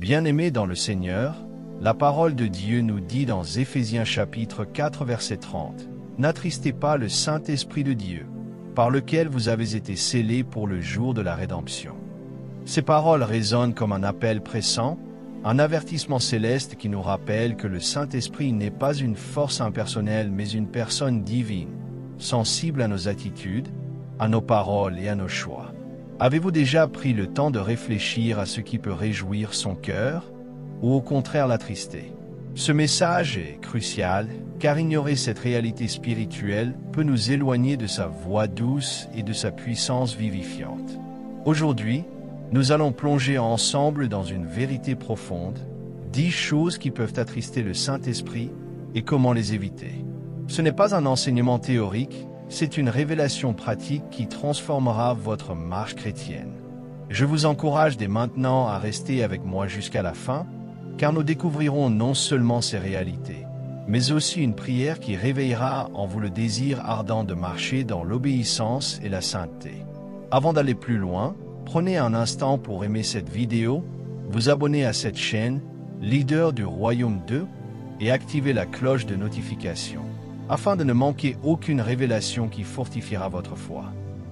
Bien-aimés dans le Seigneur, la parole de Dieu nous dit dans Éphésiens chapitre 4 verset 30, « N'attristez pas le Saint-Esprit de Dieu, par lequel vous avez été scellés pour le jour de la rédemption. » Ces paroles résonnent comme un appel pressant, un avertissement céleste qui nous rappelle que le Saint-Esprit n'est pas une force impersonnelle mais une personne divine, sensible à nos attitudes, à nos paroles et à nos choix. Avez-vous déjà pris le temps de réfléchir à ce qui peut réjouir son cœur ou au contraire l'attrister? Ce message est crucial car ignorer cette réalité spirituelle peut nous éloigner de sa voix douce et de sa puissance vivifiante. Aujourd'hui, nous allons plonger ensemble dans une vérité profonde, 10 choses qui peuvent attrister le Saint-Esprit et comment les éviter. Ce n'est pas un enseignement théorique, c'est une révélation pratique qui transformera votre marche chrétienne. Je vous encourage dès maintenant à rester avec moi jusqu'à la fin, car nous découvrirons non seulement ces réalités, mais aussi une prière qui réveillera en vous le désir ardent de marcher dans l'obéissance et la sainteté. Avant d'aller plus loin, prenez un instant pour aimer cette vidéo, vous abonner à cette chaîne, Leader du Royaume 2, et activer la cloche de notification, afin de ne manquer aucune révélation qui fortifiera votre foi.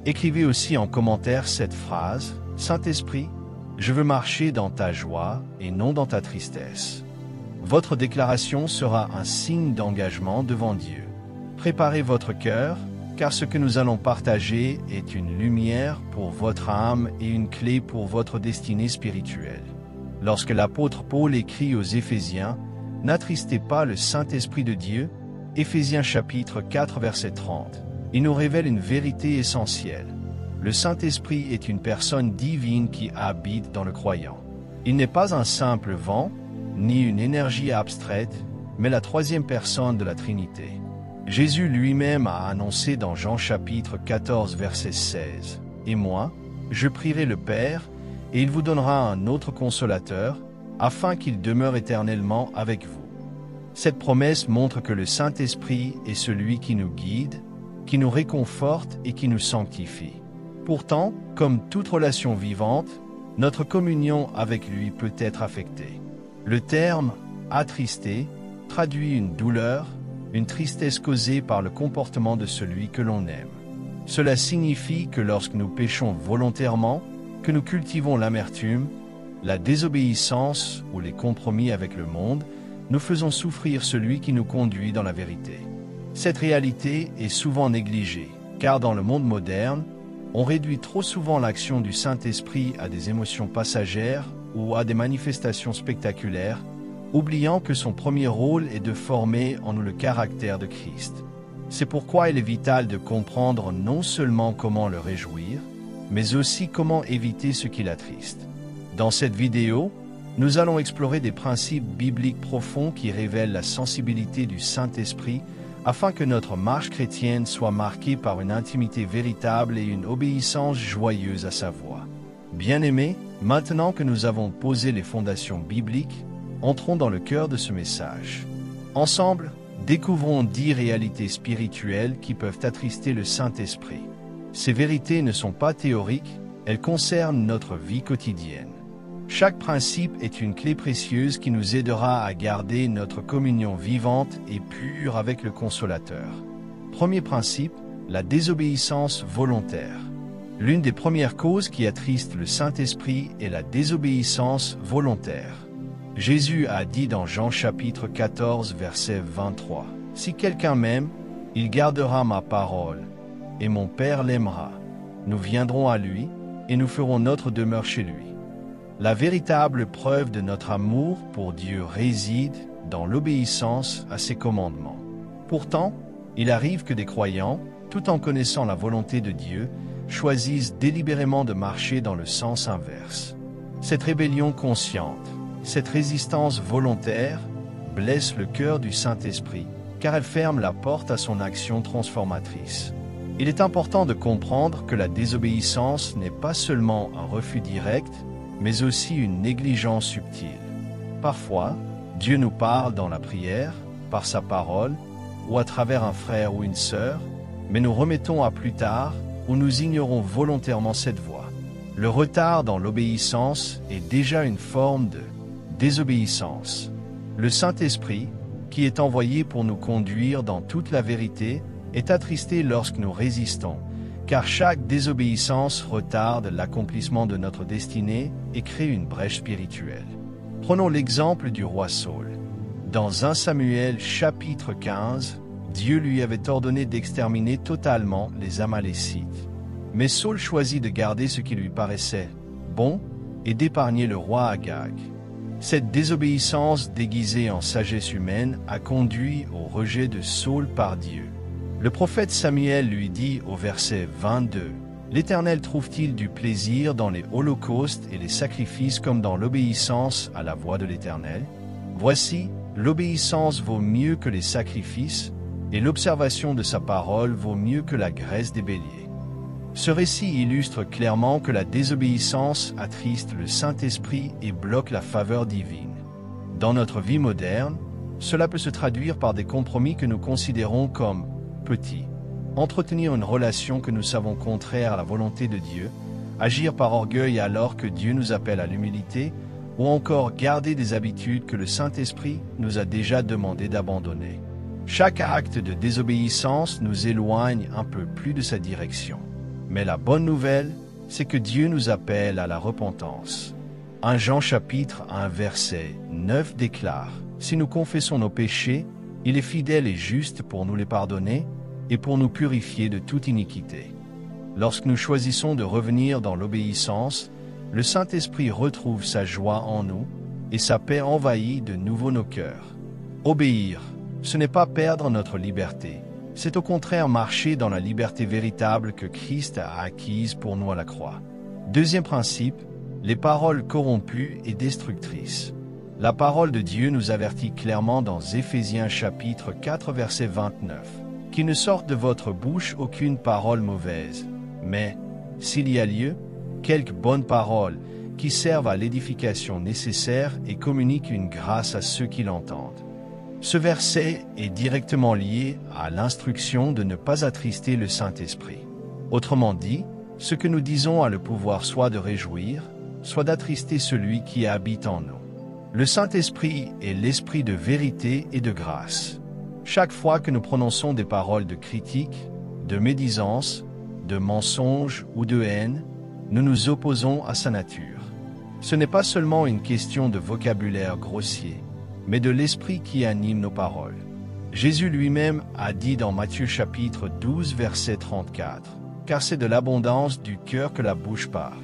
Écrivez aussi en commentaire cette phrase, « Saint-Esprit, je veux marcher dans ta joie et non dans ta tristesse. » Votre déclaration sera un signe d'engagement devant Dieu. Préparez votre cœur, car ce que nous allons partager est une lumière pour votre âme et une clé pour votre destinée spirituelle. Lorsque l'apôtre Paul écrit aux Éphésiens, « N'attristez pas le Saint-Esprit de Dieu », Éphésiens chapitre 4 verset 30, il nous révèle une vérité essentielle. Le Saint-Esprit est une personne divine qui habite dans le croyant. Il n'est pas un simple vent, ni une énergie abstraite, mais la troisième personne de la Trinité. Jésus lui-même a annoncé dans Jean chapitre 14 verset 16, « Et moi, je prierai le Père, et il vous donnera un autre consolateur, afin qu'il demeure éternellement avec vous. » Cette promesse montre que le Saint-Esprit est celui qui nous guide, qui nous réconforte et qui nous sanctifie. Pourtant, comme toute relation vivante, notre communion avec lui peut être affectée. Le terme « attristé » traduit une douleur, une tristesse causée par le comportement de celui que l'on aime. Cela signifie que lorsque nous péchons volontairement, que nous cultivons l'amertume, la désobéissance ou les compromis avec le monde, nous faisons souffrir celui qui nous conduit dans la vérité. Cette réalité est souvent négligée, car dans le monde moderne, on réduit trop souvent l'action du Saint-Esprit à des émotions passagères ou à des manifestations spectaculaires, oubliant que son premier rôle est de former en nous le caractère de Christ. C'est pourquoi il est vital de comprendre non seulement comment le réjouir, mais aussi comment éviter ce qui l'attriste. Dans cette vidéo, nous allons explorer des principes bibliques profonds qui révèlent la sensibilité du Saint-Esprit afin que notre marche chrétienne soit marquée par une intimité véritable et une obéissance joyeuse à sa voix. Bien-aimés, maintenant que nous avons posé les fondations bibliques, entrons dans le cœur de ce message. Ensemble, découvrons 10 réalités spirituelles qui peuvent attrister le Saint-Esprit. Ces vérités ne sont pas théoriques, elles concernent notre vie quotidienne. Chaque principe est une clé précieuse qui nous aidera à garder notre communion vivante et pure avec le Consolateur. Premier principe, la désobéissance volontaire. L'une des premières causes qui attristent le Saint-Esprit est la désobéissance volontaire. Jésus a dit dans Jean chapitre 14 verset 23, « Si quelqu'un m'aime, il gardera ma parole, et mon Père l'aimera. Nous viendrons à lui, et nous ferons notre demeure chez lui. » La véritable preuve de notre amour pour Dieu réside dans l'obéissance à ses commandements. Pourtant, il arrive que des croyants, tout en connaissant la volonté de Dieu, choisissent délibérément de marcher dans le sens inverse. Cette rébellion consciente, cette résistance volontaire, blesse le cœur du Saint-Esprit, car elle ferme la porte à son action transformatrice. Il est important de comprendre que la désobéissance n'est pas seulement un refus direct, mais aussi une négligence subtile. Parfois, Dieu nous parle dans la prière, par sa parole, ou à travers un frère ou une sœur, mais nous remettons à plus tard ou nous ignorons volontairement cette voie. Le retard dans l'obéissance est déjà une forme de Désobéissance. Le Saint-Esprit, qui est envoyé pour nous conduire dans toute la vérité, est attristé lorsque nous résistons, car chaque désobéissance retarde l'accomplissement de notre destinée et crée une brèche spirituelle. Prenons l'exemple du roi Saül. Dans 1 Samuel chapitre 15, Dieu lui avait ordonné d'exterminer totalement les Amalécites. Mais Saül choisit de garder ce qui lui paraissait bon et d'épargner le roi Agag. Cette désobéissance déguisée en sagesse humaine a conduit au rejet de Saül par Dieu. Le prophète Samuel lui dit au verset 22, « L'Éternel trouve-t-il du plaisir dans les holocaustes et les sacrifices comme dans l'obéissance à la voix de l'Éternel? Voici, l'obéissance vaut mieux que les sacrifices, et l'observation de sa parole vaut mieux que la graisse des béliers. » Ce récit illustre clairement que la désobéissance attriste le Saint-Esprit et bloque la faveur divine. Dans notre vie moderne, cela peut se traduire par des compromis que nous considérons comme petits. Entretenir une relation que nous savons contraire à la volonté de Dieu, agir par orgueil alors que Dieu nous appelle à l'humilité, ou encore garder des habitudes que le Saint-Esprit nous a déjà demandé d'abandonner. Chaque acte de désobéissance nous éloigne un peu plus de sa direction. Mais la bonne nouvelle, c'est que Dieu nous appelle à la repentance. 1 Jean chapitre 1 verset 9 déclare « Si nous confessons nos péchés, il est fidèle et juste pour nous les pardonner et pour nous purifier de toute iniquité. » Lorsque nous choisissons de revenir dans l'obéissance, le Saint-Esprit retrouve sa joie en nous et sa paix envahit de nouveau nos cœurs. Obéir, ce n'est pas perdre notre liberté. C'est au contraire marcher dans la liberté véritable que Christ a acquise pour nous à la croix. Deuxième principe, les paroles corrompues et destructrices. La parole de Dieu nous avertit clairement dans Éphésiens chapitre 4 verset 29, « Qu'il ne sorte de votre bouche aucune parole mauvaise, mais, s'il y a lieu, quelques bonnes paroles qui servent à l'édification nécessaire et communiquent une grâce à ceux qui l'entendent. » Ce verset est directement lié à l'instruction de ne pas attrister le Saint-Esprit. Autrement dit, ce que nous disons a le pouvoir soit de réjouir, soit d'attrister celui qui habite en nous. Le Saint-Esprit est l'esprit de vérité et de grâce. Chaque fois que nous prononçons des paroles de critique, de médisance, de mensonge ou de haine, nous nous opposons à sa nature. Ce n'est pas seulement une question de vocabulaire grossier, mais de l'esprit qui anime nos paroles. Jésus lui-même a dit dans Matthieu chapitre 12 verset 34, « Car c'est de l'abondance du cœur que la bouche parle. »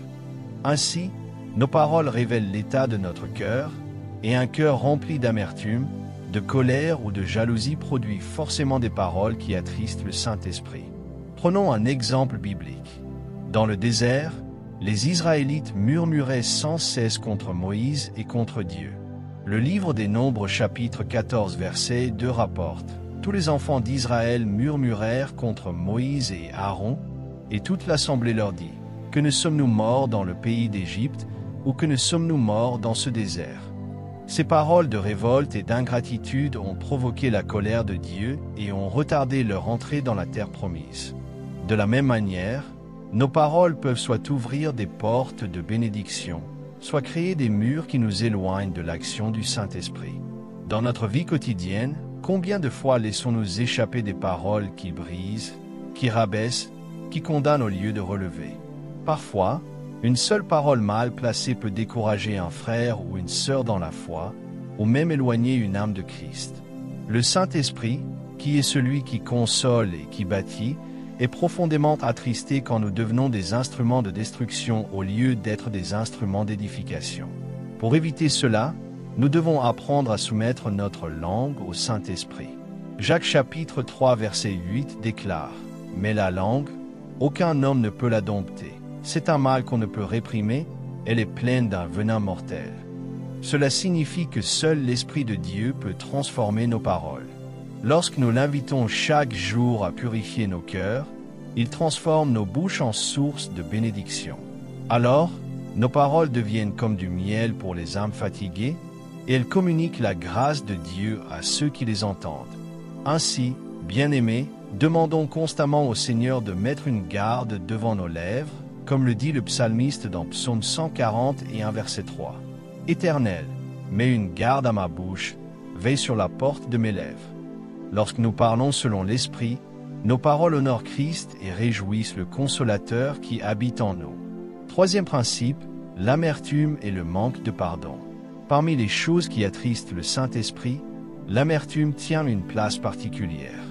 Ainsi, nos paroles révèlent l'état de notre cœur, et un cœur rempli d'amertume, de colère ou de jalousie produit forcément des paroles qui attristent le Saint-Esprit. Prenons un exemple biblique. Dans le désert, les Israélites murmuraient sans cesse contre Moïse et contre Dieu. Le livre des Nombres chapitre 14 verset 2 rapporte « Tous les enfants d'Israël murmurèrent contre Moïse et Aaron, et toute l'assemblée leur dit « Que ne sommes-nous morts dans le pays d'Égypte, ou que ne sommes-nous morts dans ce désert ?» Ces paroles de révolte et d'ingratitude ont provoqué la colère de Dieu et ont retardé leur entrée dans la terre promise. De la même manière, nos paroles peuvent soit ouvrir des portes de bénédiction, soit créer des murs qui nous éloignent de l'action du Saint-Esprit. Dans notre vie quotidienne, combien de fois laissons-nous échapper des paroles qui brisent, qui rabaissent, qui condamnent au lieu de relever? Parfois, une seule parole mal placée peut décourager un frère ou une sœur dans la foi, ou même éloigner une âme de Christ. Le Saint-Esprit, qui est celui qui console et qui bâtit, est profondément attristé quand nous devenons des instruments de destruction au lieu d'être des instruments d'édification. Pour éviter cela, nous devons apprendre à soumettre notre langue au Saint-Esprit. Jacques chapitre 3 verset 8 déclare « Mais la langue, aucun homme ne peut la dompter. C'est un mal qu'on ne peut réprimer, elle est pleine d'un venin mortel. » Cela signifie que seul l'Esprit de Dieu peut transformer nos paroles. Lorsque nous l'invitons chaque jour à purifier nos cœurs, il transforme nos bouches en source de bénédiction. Alors, nos paroles deviennent comme du miel pour les âmes fatiguées, et elles communiquent la grâce de Dieu à ceux qui les entendent. Ainsi, bien-aimés, demandons constamment au Seigneur de mettre une garde devant nos lèvres, comme le dit le psalmiste dans Psaume 140 et 1 verset 3. « Éternel, mets une garde à ma bouche, veille sur la porte de mes lèvres. Lorsque nous parlons selon l'Esprit, nos paroles honorent Christ et réjouissent le Consolateur qui habite en nous. Troisième principe, l'amertume et le manque de pardon. Parmi les choses qui attristent le Saint-Esprit, l'amertume tient une place particulière.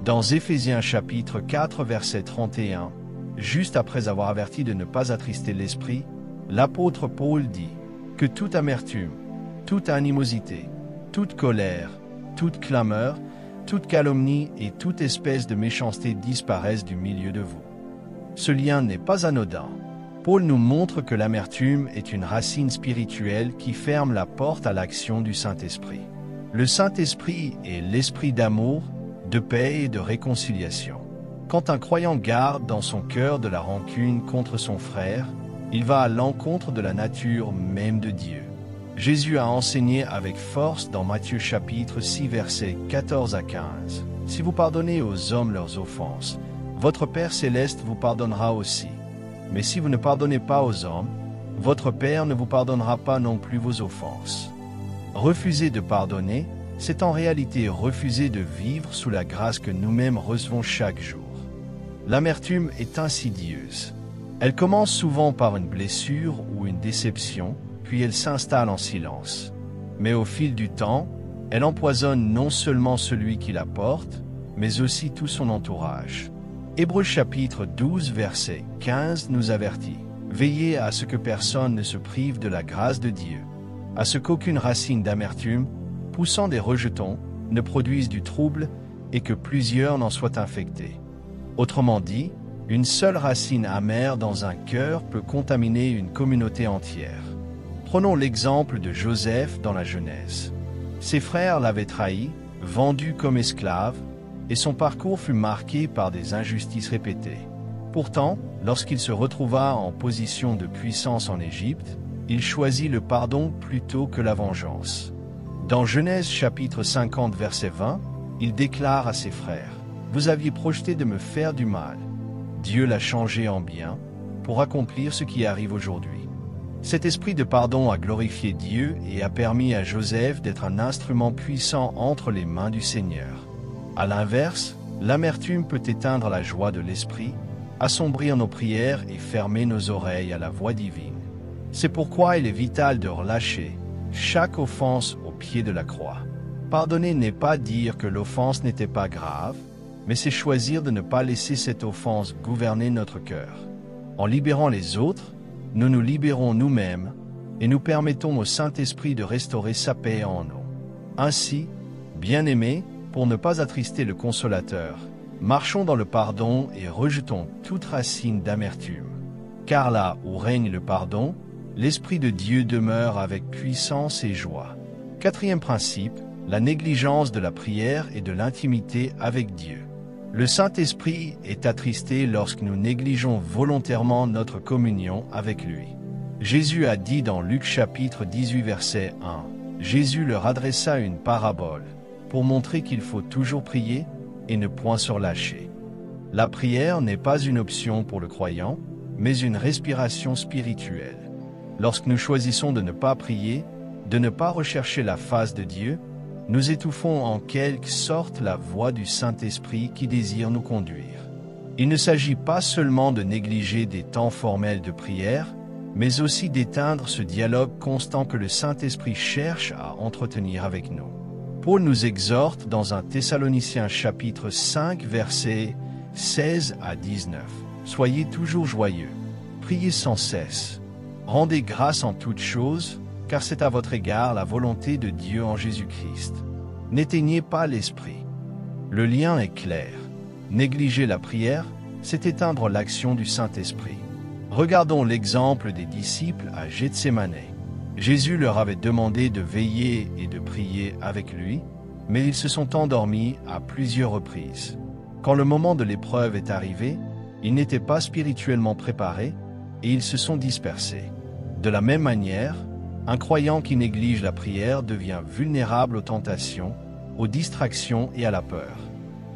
Dans Éphésiens chapitre 4 verset 31, juste après avoir averti de ne pas attrister l'Esprit, l'apôtre Paul dit que toute amertume, toute animosité, toute colère, toute clameur, toute calomnie et toute espèce de méchanceté disparaissent du milieu de vous. Ce lien n'est pas anodin. Paul nous montre que l'amertume est une racine spirituelle qui ferme la porte à l'action du Saint-Esprit. Le Saint-Esprit est l'esprit d'amour, de paix et de réconciliation. Quand un croyant garde dans son cœur de la rancune contre son frère, il va à l'encontre de la nature même de Dieu. Jésus a enseigné avec force dans Matthieu chapitre 6 versets 14 à 15. « Si vous pardonnez aux hommes leurs offenses, votre Père céleste vous pardonnera aussi. Mais si vous ne pardonnez pas aux hommes, votre Père ne vous pardonnera pas non plus vos offenses. » Refuser de pardonner, c'est en réalité refuser de vivre sous la grâce que nous-mêmes recevons chaque jour. L'amertume est insidieuse. Elle commence souvent par une blessure ou une déception, puis elle s'installe en silence. Mais au fil du temps, elle empoisonne non seulement celui qui la porte, mais aussi tout son entourage. Hébreux chapitre 12 verset 15 nous avertit « Veillez à ce que personne ne se prive de la grâce de Dieu, à ce qu'aucune racine d'amertume, poussant des rejetons, ne produise du trouble et que plusieurs n'en soient infectés. » Autrement dit, une seule racine amère dans un cœur peut contaminer une communauté entière. Prenons l'exemple de Joseph dans la Genèse. Ses frères l'avaient trahi, vendu comme esclave, et son parcours fut marqué par des injustices répétées. Pourtant, lorsqu'il se retrouva en position de puissance en Égypte, il choisit le pardon plutôt que la vengeance. Dans Genèse chapitre 50 verset 20, il déclare à ses frères « Vous aviez projeté de me faire du mal. Dieu l'a changé en bien pour accomplir ce qui arrive aujourd'hui. » Cet esprit de pardon a glorifié Dieu et a permis à Joseph d'être un instrument puissant entre les mains du Seigneur. À l'inverse, l'amertume peut éteindre la joie de l'esprit, assombrir nos prières et fermer nos oreilles à la voix divine. C'est pourquoi il est vital de relâcher chaque offense au pied de la croix. Pardonner n'est pas dire que l'offense n'était pas grave, mais c'est choisir de ne pas laisser cette offense gouverner notre cœur. En libérant les autres, nous nous libérons nous-mêmes et nous permettons au Saint-Esprit de restaurer sa paix en nous. Ainsi, bien-aimés, pour ne pas attrister le Consolateur, marchons dans le pardon et rejetons toute racine d'amertume. Car là où règne le pardon, l'Esprit de Dieu demeure avec puissance et joie. Quatrième principe, la négligence de la prière et de l'intimité avec Dieu. Le Saint-Esprit est attristé lorsque nous négligeons volontairement notre communion avec lui. Jésus a dit dans Luc chapitre 18 verset 1, Jésus leur adressa une parabole pour montrer qu'il faut toujours prier et ne point se relâcher. La prière n'est pas une option pour le croyant, mais une respiration spirituelle. Lorsque nous choisissons de ne pas prier, de ne pas rechercher la face de Dieu, nous étouffons en quelque sorte la voix du Saint-Esprit qui désire nous conduire. Il ne s'agit pas seulement de négliger des temps formels de prière, mais aussi d'éteindre ce dialogue constant que le Saint-Esprit cherche à entretenir avec nous. Paul nous exhorte dans 1 Thessaloniciens chapitre 5 versets 16 à 19. « Soyez toujours joyeux, priez sans cesse, rendez grâce en toutes choses, car c'est à votre égard la volonté de Dieu en Jésus-Christ. N'éteignez pas l'esprit. » Le lien est clair. Négliger la prière, c'est éteindre l'action du Saint-Esprit. Regardons l'exemple des disciples à Gethsémane. Jésus leur avait demandé de veiller et de prier avec lui, mais ils se sont endormis à plusieurs reprises. Quand le moment de l'épreuve est arrivé, ils n'étaient pas spirituellement préparés et ils se sont dispersés. De la même manière, un croyant qui néglige la prière devient vulnérable aux tentations, aux distractions et à la peur.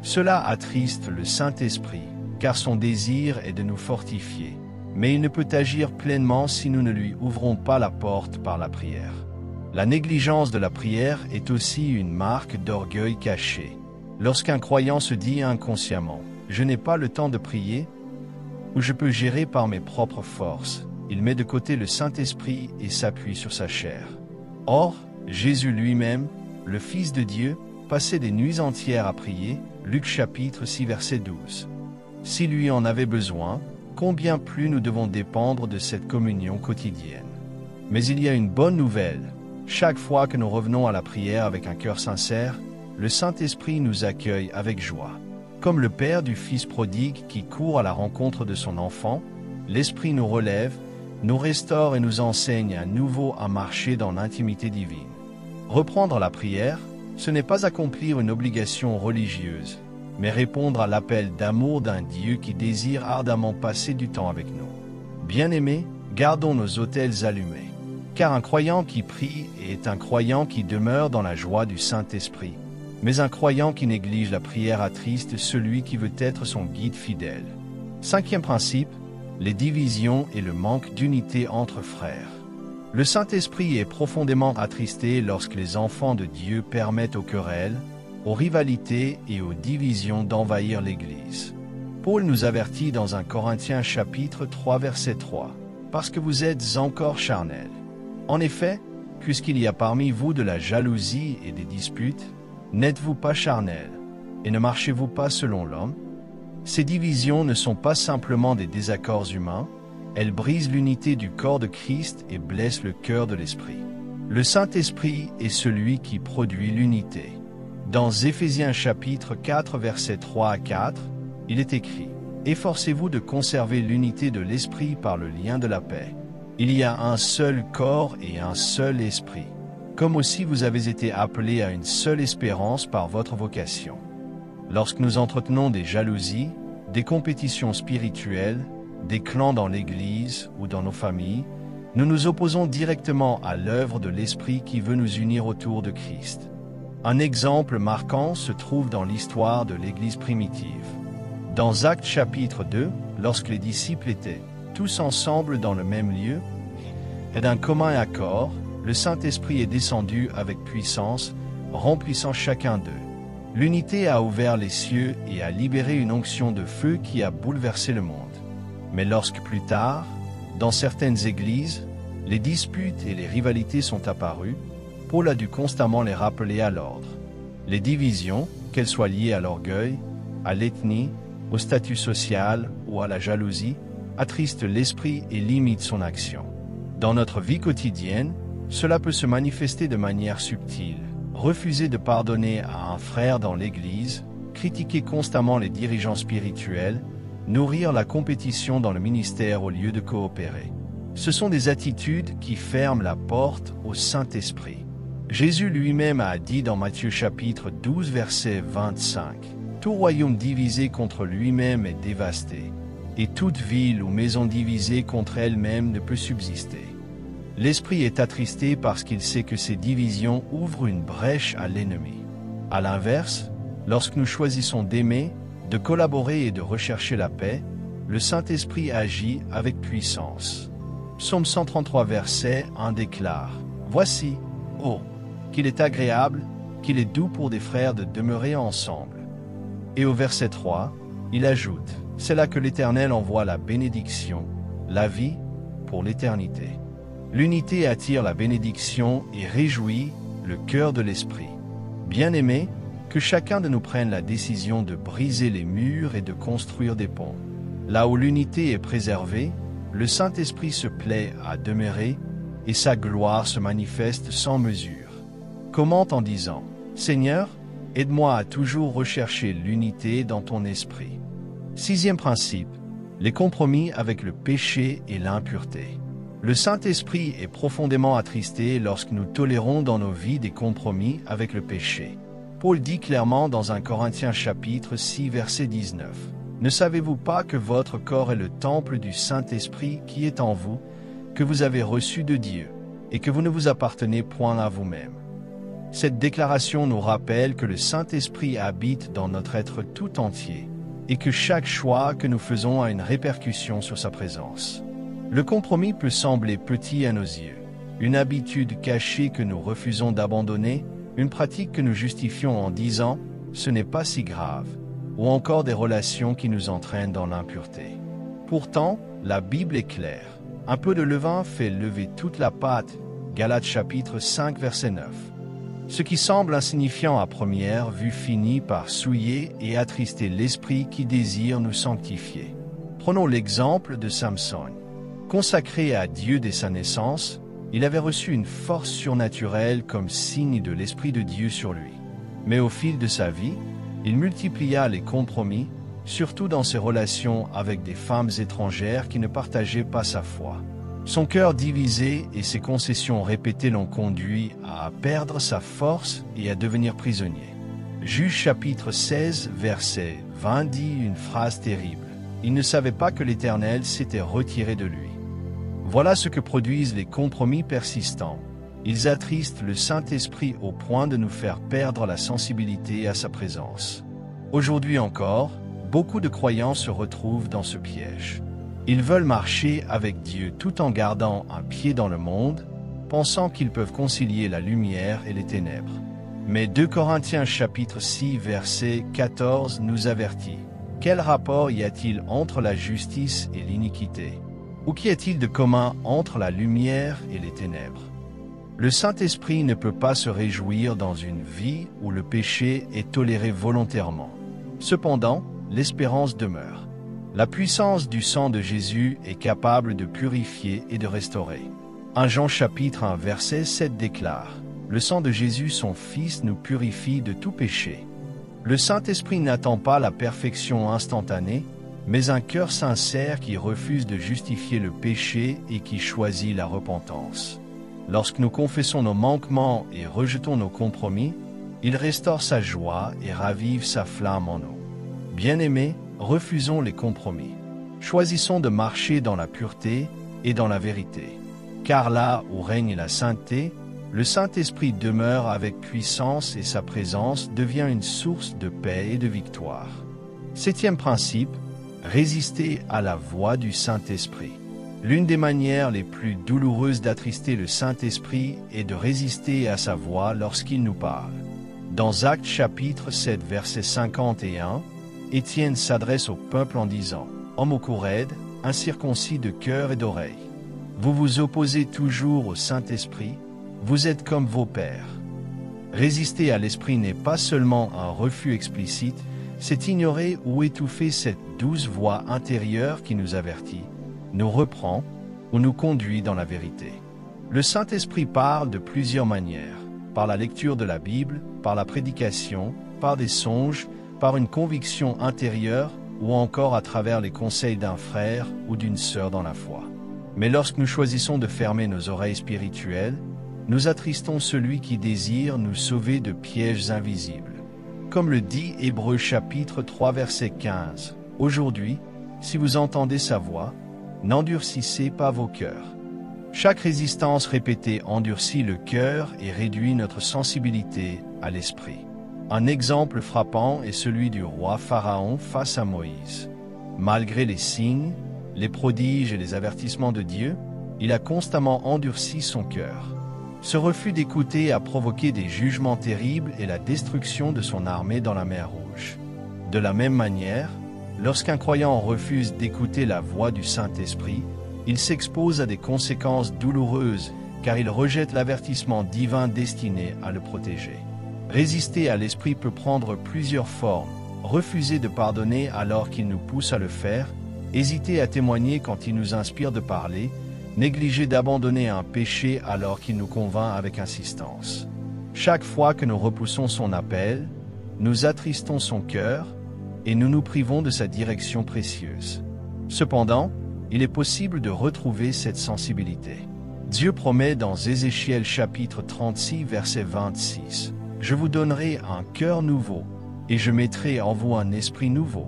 Cela attriste le Saint-Esprit, car son désir est de nous fortifier. Mais il ne peut agir pleinement si nous ne lui ouvrons pas la porte par la prière. La négligence de la prière est aussi une marque d'orgueil caché. Lorsqu'un croyant se dit inconsciemment « Je n'ai pas le temps de prier » ou « Je peux gérer par mes propres forces », il met de côté le Saint-Esprit et s'appuie sur sa chair. Or, Jésus lui-même, le Fils de Dieu, passait des nuits entières à prier, Luc chapitre 6 verset 12. Si lui en avait besoin, combien plus nous devons dépendre de cette communion quotidienne. Mais il y a une bonne nouvelle. Chaque fois que nous revenons à la prière avec un cœur sincère, le Saint-Esprit nous accueille avec joie. Comme le père du fils prodigue qui court à la rencontre de son enfant, l'Esprit nous relève, nous restaure et nous enseigne à nouveau à marcher dans l'intimité divine. Reprendre la prière, ce n'est pas accomplir une obligation religieuse, mais répondre à l'appel d'amour d'un Dieu qui désire ardemment passer du temps avec nous. Bien-aimés, gardons nos autels allumés, car un croyant qui prie est un croyant qui demeure dans la joie du Saint-Esprit, mais un croyant qui néglige la prière attriste celui qui veut être son guide fidèle. Cinquième principe, les divisions et le manque d'unité entre frères. Le Saint-Esprit est profondément attristé lorsque les enfants de Dieu permettent aux querelles, aux rivalités et aux divisions d'envahir l'Église. Paul nous avertit dans 1 Corinthiens chapitre 3 verset 3, « Parce que vous êtes encore charnels. En effet, puisqu'il y a parmi vous de la jalousie et des disputes, n'êtes-vous pas charnels, et ne marchez-vous pas selon l'homme ?» Ces divisions ne sont pas simplement des désaccords humains, elles brisent l'unité du corps de Christ et blessent le cœur de l'Esprit. Le Saint-Esprit est celui qui produit l'unité. Dans Éphésiens chapitre 4 versets 3 à 4, il est écrit « Efforcez-vous de conserver l'unité de l'Esprit par le lien de la paix. Il y a un seul corps et un seul esprit, comme aussi vous avez été appelés à une seule espérance par votre vocation. » Lorsque nous entretenons des jalousies, des compétitions spirituelles, des clans dans l'Église ou dans nos familles, nous nous opposons directement à l'œuvre de l'Esprit qui veut nous unir autour de Christ. Un exemple marquant se trouve dans l'histoire de l'Église primitive. Dans Actes chapitre 2, lorsque les disciples étaient tous ensemble dans le même lieu, et d'un commun accord, le Saint-Esprit est descendu avec puissance, remplissant chacun d'eux. L'unité a ouvert les cieux et a libéré une onction de feu qui a bouleversé le monde. Mais lorsque plus tard, dans certaines églises, les disputes et les rivalités sont apparues, Paul a dû constamment les rappeler à l'ordre. Les divisions, qu'elles soient liées à l'orgueil, à l'ethnie, au statut social ou à la jalousie, attristent l'esprit et limitent son action. Dans notre vie quotidienne, cela peut se manifester de manière subtile. Refuser de pardonner à un frère dans l'Église, critiquer constamment les dirigeants spirituels, nourrir la compétition dans le ministère au lieu de coopérer. Ce sont des attitudes qui ferment la porte au Saint-Esprit. Jésus lui-même a dit dans Matthieu chapitre 12 verset 25, « Tout royaume divisé contre lui-même est dévasté, et toute ville ou maison divisée contre elle-même ne peut subsister. » L'Esprit est attristé parce qu'il sait que ces divisions ouvrent une brèche à l'ennemi. À l'inverse, lorsque nous choisissons d'aimer, de collaborer et de rechercher la paix, le Saint-Esprit agit avec puissance. Psaume 133 verset 1 déclare « Voici, oh, qu'il est agréable, qu'il est doux pour des frères de demeurer ensemble. » Et au verset 3, il ajoute « C'est là que l'Éternel envoie la bénédiction, la vie pour l'éternité. » L'unité attire la bénédiction et réjouit le cœur de l'Esprit. Bien-aimés, que chacun de nous prenne la décision de briser les murs et de construire des ponts. Là où l'unité est préservée, le Saint-Esprit se plaît à demeurer et sa gloire se manifeste sans mesure. Commente en disant « Seigneur, aide-moi à toujours rechercher l'unité dans ton esprit. » Sixième principe, les compromis avec le péché et l'impureté. Le Saint-Esprit est profondément attristé lorsque nous tolérons dans nos vies des compromis avec le péché. Paul dit clairement dans 1 Corinthiens chapitre 6 verset 19, « Ne savez-vous pas que votre corps est le temple du Saint-Esprit qui est en vous, que vous avez reçu de Dieu, et que vous ne vous appartenez point à vous-même. » Cette déclaration nous rappelle que le Saint-Esprit habite dans notre être tout entier, et que chaque choix que nous faisons a une répercussion sur sa présence. Le compromis peut sembler petit à nos yeux, une habitude cachée que nous refusons d'abandonner, une pratique que nous justifions en disant « ce n'est pas si grave », ou encore des relations qui nous entraînent dans l'impureté. Pourtant, la Bible est claire. Un peu de levain fait lever toute la pâte. Galates chapitre 5 verset 9. Ce qui semble insignifiant à première vue finit par souiller et attrister l'esprit qui désire nous sanctifier. Prenons l'exemple de Samson. Consacré à Dieu dès sa naissance, il avait reçu une force surnaturelle comme signe de l'Esprit de Dieu sur lui. Mais au fil de sa vie, il multiplia les compromis, surtout dans ses relations avec des femmes étrangères qui ne partageaient pas sa foi. Son cœur divisé et ses concessions répétées l'ont conduit à perdre sa force et à devenir prisonnier. Juge chapitre 16, verset 20 dit une phrase terrible. Il ne savait pas que l'Éternel s'était retiré de lui. Voilà ce que produisent les compromis persistants. Ils attristent le Saint-Esprit au point de nous faire perdre la sensibilité à sa présence. Aujourd'hui encore, beaucoup de croyants se retrouvent dans ce piège. Ils veulent marcher avec Dieu tout en gardant un pied dans le monde, pensant qu'ils peuvent concilier la lumière et les ténèbres. Mais 2 Corinthiens chapitre 6 verset 14 nous avertit. Quel rapport y a-t-il entre la justice et l'iniquité? Ou qu'y a-t-il de commun entre la lumière et les ténèbres? Le Saint-Esprit ne peut pas se réjouir dans une vie où le péché est toléré volontairement. Cependant, l'espérance demeure. La puissance du sang de Jésus est capable de purifier et de restaurer. 1 Jean chapitre 1 verset 7 déclare « Le sang de Jésus son Fils nous purifie de tout péché ». Le Saint-Esprit n'attend pas la perfection instantanée, mais un cœur sincère qui refuse de justifier le péché et qui choisit la repentance. Lorsque nous confessons nos manquements et rejetons nos compromis, il restaure sa joie et ravive sa flamme en nous. Bien-aimés, refusons les compromis. Choisissons de marcher dans la pureté et dans la vérité. Car là où règne la sainteté, le Saint-Esprit demeure avec puissance et sa présence devient une source de paix et de victoire. 7e principe, résister à la voix du Saint-Esprit. L'une des manières les plus douloureuses d'attrister le Saint-Esprit est de résister à sa voix lorsqu'il nous parle. Dans Actes chapitre 7 verset 51, Étienne s'adresse au peuple en disant « Homme au cou raide, incirconcis de cœur et d'oreille, vous vous opposez toujours au Saint-Esprit, vous êtes comme vos pères. » Résister à l'Esprit n'est pas seulement un refus explicite, c'est ignorer ou étouffer cette douce voix intérieure qui nous avertit, nous reprend ou nous conduit dans la vérité. Le Saint-Esprit parle de plusieurs manières, par la lecture de la Bible, par la prédication, par des songes, par une conviction intérieure ou encore à travers les conseils d'un frère ou d'une sœur dans la foi. Mais lorsque nous choisissons de fermer nos oreilles spirituelles, nous attristons celui qui désire nous sauver de pièges invisibles. Comme le dit Hébreux chapitre 3 verset 15, « Aujourd'hui, si vous entendez sa voix, n'endurcissez pas vos cœurs. » Chaque résistance répétée endurcit le cœur et réduit notre sensibilité à l'esprit. Un exemple frappant est celui du roi Pharaon face à Moïse. Malgré les signes, les prodiges et les avertissements de Dieu, il a constamment endurci son cœur. Ce refus d'écouter a provoqué des jugements terribles et la destruction de son armée dans la mer Rouge. De la même manière, lorsqu'un croyant refuse d'écouter la voix du Saint-Esprit, il s'expose à des conséquences douloureuses car il rejette l'avertissement divin destiné à le protéger. Résister à l'Esprit peut prendre plusieurs formes: refuser de pardonner alors qu'il nous pousse à le faire, hésiter à témoigner quand il nous inspire de parler, négliger d'abandonner un péché alors qu'il nous convainc avec insistance. Chaque fois que nous repoussons son appel, nous attristons son cœur et nous nous privons de sa direction précieuse. Cependant, il est possible de retrouver cette sensibilité. Dieu promet dans Ézéchiel chapitre 36 verset 26, « Je vous donnerai un cœur nouveau, et je mettrai en vous un esprit nouveau.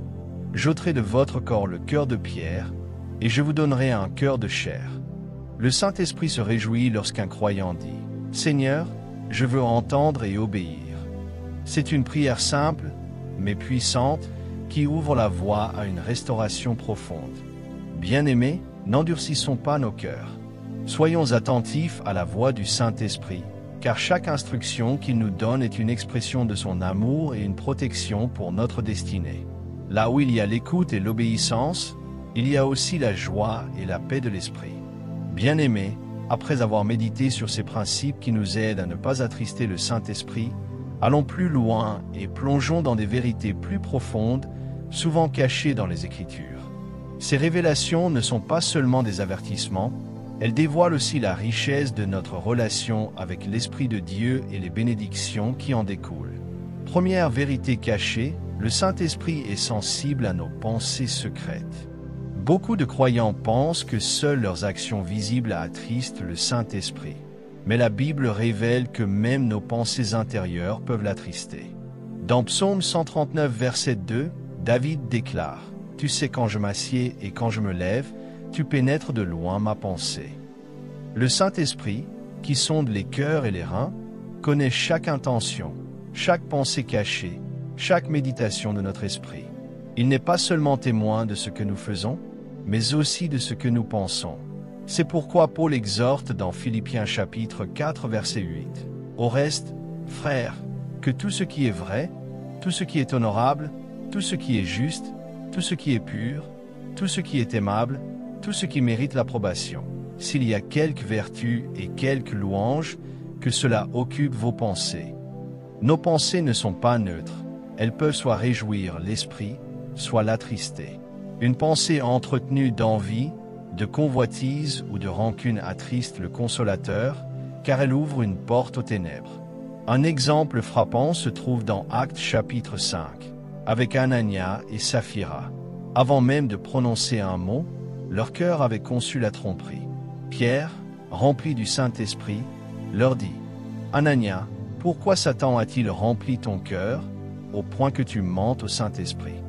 J'ôterai de votre corps le cœur de pierre, et je vous donnerai un cœur de chair. » Le Saint-Esprit se réjouit lorsqu'un croyant dit « Seigneur, je veux entendre et obéir. » C'est une prière simple, mais puissante, qui ouvre la voie à une restauration profonde. Bien-aimés, n'endurcissons pas nos cœurs. Soyons attentifs à la voix du Saint-Esprit, car chaque instruction qu'il nous donne est une expression de son amour et une protection pour notre destinée. Là où il y a l'écoute et l'obéissance, il y a aussi la joie et la paix de l'esprit. Bien-aimés, après avoir médité sur ces principes qui nous aident à ne pas attrister le Saint-Esprit, allons plus loin et plongeons dans des vérités plus profondes, souvent cachées dans les Écritures. Ces révélations ne sont pas seulement des avertissements, elles dévoilent aussi la richesse de notre relation avec l'Esprit de Dieu et les bénédictions qui en découlent. Première vérité cachée, le Saint-Esprit est sensible à nos pensées secrètes. Beaucoup de croyants pensent que seules leurs actions visibles attristent le Saint-Esprit. Mais la Bible révèle que même nos pensées intérieures peuvent l'attrister. Dans Psaume 139, verset 2, David déclare « Tu sais quand je m'assieds et quand je me lève, tu pénètres de loin ma pensée. » Le Saint-Esprit, qui sonde les cœurs et les reins, connaît chaque intention, chaque pensée cachée, chaque méditation de notre esprit. Il n'est pas seulement témoin de ce que nous faisons, mais aussi de ce que nous pensons. C'est pourquoi Paul exhorte dans Philippiens chapitre 4 verset 8. « Au reste, frères, que tout ce qui est vrai, tout ce qui est honorable, tout ce qui est juste, tout ce qui est pur, tout ce qui est aimable, tout ce qui mérite l'approbation. S'il y a quelque vertu et quelque louange, que cela occupe vos pensées. » Nos pensées ne sont pas neutres. Elles peuvent soit réjouir l'esprit, soit l'attrister. Une pensée entretenue d'envie, de convoitise ou de rancune attriste le consolateur, car elle ouvre une porte aux ténèbres. Un exemple frappant se trouve dans Actes chapitre 5, avec Anania et Saphira. Avant même de prononcer un mot, leur cœur avait conçu la tromperie. Pierre, rempli du Saint-Esprit, leur dit « Anania, pourquoi Satan a-t-il rempli ton cœur, au point que tu mentes au Saint-Esprit »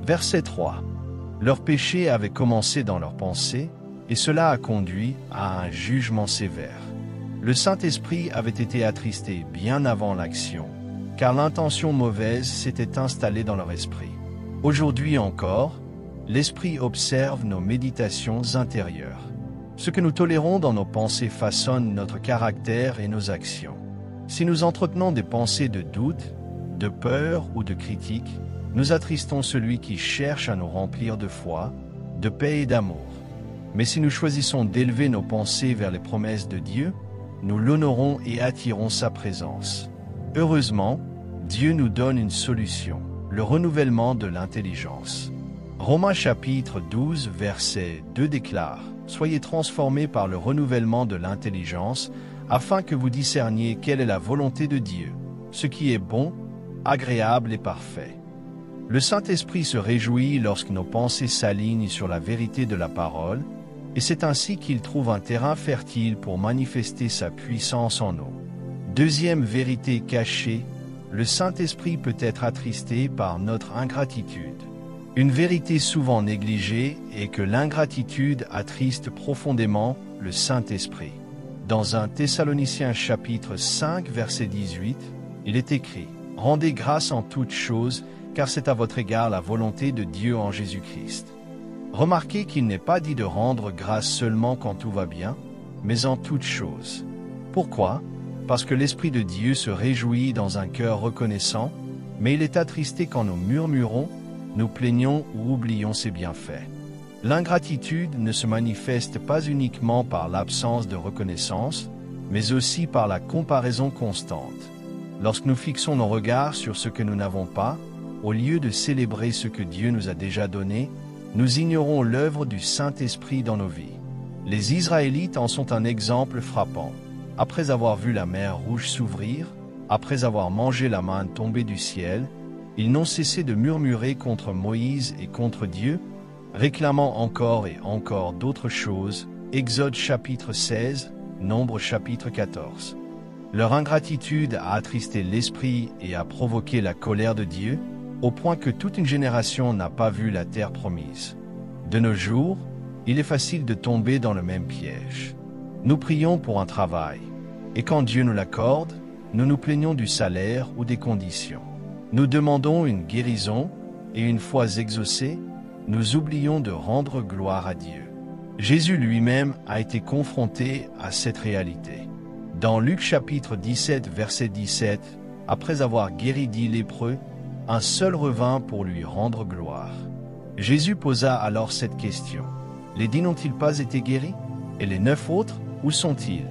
Verset 3. Leur péché avait commencé dans leurs pensées, et cela a conduit à un jugement sévère. Le Saint-Esprit avait été attristé bien avant l'action, car l'intention mauvaise s'était installée dans leur esprit. Aujourd'hui encore, l'Esprit observe nos méditations intérieures. Ce que nous tolérons dans nos pensées façonne notre caractère et nos actions. Si nous entretenons des pensées de doute, de peur ou de critique, nous attristons celui qui cherche à nous remplir de foi, de paix et d'amour. Mais si nous choisissons d'élever nos pensées vers les promesses de Dieu, nous l'honorons et attirons sa présence. Heureusement, Dieu nous donne une solution, le renouvellement de l'intelligence. Romains chapitre 12, verset 2 déclare « Soyez transformés par le renouvellement de l'intelligence, afin que vous discerniez quelle est la volonté de Dieu, ce qui est bon, agréable et parfait. » Le Saint-Esprit se réjouit lorsque nos pensées s'alignent sur la vérité de la parole, et c'est ainsi qu'il trouve un terrain fertile pour manifester sa puissance en nous. Deuxième vérité cachée, le Saint-Esprit peut être attristé par notre ingratitude. Une vérité souvent négligée est que l'ingratitude attriste profondément le Saint-Esprit. Dans 1 Thessaloniciens chapitre 5 verset 18, il est écrit « Rendez grâce en toutes choses, car c'est à votre égard la volonté de Dieu en Jésus-Christ. » Remarquez qu'il n'est pas dit de rendre grâce seulement quand tout va bien, mais en toutes choses. Pourquoi? Parce que l'Esprit de Dieu se réjouit dans un cœur reconnaissant, mais il est attristé quand nous murmurons, nous plaignons ou oublions ses bienfaits. L'ingratitude ne se manifeste pas uniquement par l'absence de reconnaissance, mais aussi par la comparaison constante. Lorsque nous fixons nos regards sur ce que nous n'avons pas, au lieu de célébrer ce que Dieu nous a déjà donné, nous ignorons l'œuvre du Saint-Esprit dans nos vies. Les Israélites en sont un exemple frappant. Après avoir vu la mer Rouge s'ouvrir, après avoir mangé la manne tombée du ciel, ils n'ont cessé de murmurer contre Moïse et contre Dieu, réclamant encore et encore d'autres choses. Exode chapitre 16, Nombre chapitre 14. Leur ingratitude a attristé l'Esprit et a provoqué la colère de Dieu, au point que toute une génération n'a pas vu la terre promise. De nos jours, il est facile de tomber dans le même piège. Nous prions pour un travail, et quand Dieu nous l'accorde, nous nous plaignons du salaire ou des conditions. Nous demandons une guérison, et une fois exaucée, nous oublions de rendre gloire à Dieu. Jésus lui-même a été confronté à cette réalité. Dans Luc chapitre 17, verset 17, après avoir guéri 10 lépreux, un seul revint pour lui rendre gloire. Jésus posa alors cette question. Les 10 n'ont-ils pas été guéris? Et les 9 autres, où sont-ils?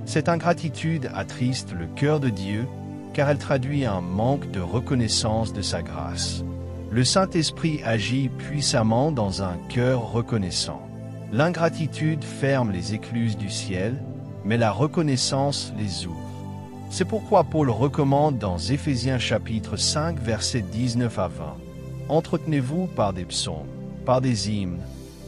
Cette ingratitude attriste le cœur de Dieu, car elle traduit un manque de reconnaissance de sa grâce. Le Saint-Esprit agit puissamment dans un cœur reconnaissant. L'ingratitude ferme les écluses du ciel, mais la reconnaissance les ouvre. C'est pourquoi Paul recommande dans Éphésiens chapitre 5 versets 19 à 20. Entretenez-vous par des psaumes, par des hymnes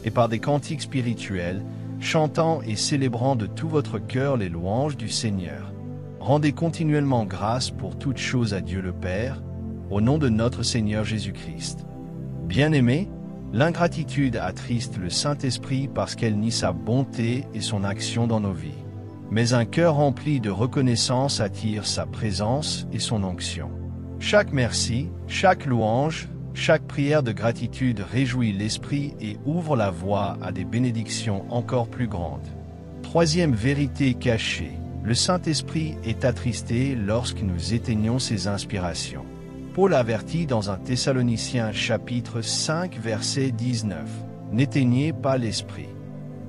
et par des cantiques spirituels, chantant et célébrant de tout votre cœur les louanges du Seigneur. Rendez continuellement grâce pour toutes choses à Dieu le Père, au nom de notre Seigneur Jésus-Christ. Bien-aimés, l'ingratitude attriste le Saint-Esprit parce qu'elle nie sa bonté et son action dans nos vies. Mais un cœur rempli de reconnaissance attire sa présence et son onction. Chaque merci, chaque louange, chaque prière de gratitude réjouit l'Esprit et ouvre la voie à des bénédictions encore plus grandes. Troisième vérité cachée, le Saint-Esprit est attristé lorsque nous éteignons ses inspirations. Paul avertit dans 1 Thessaloniciens chapitre 5 verset 19 « N'éteignez pas l'Esprit ».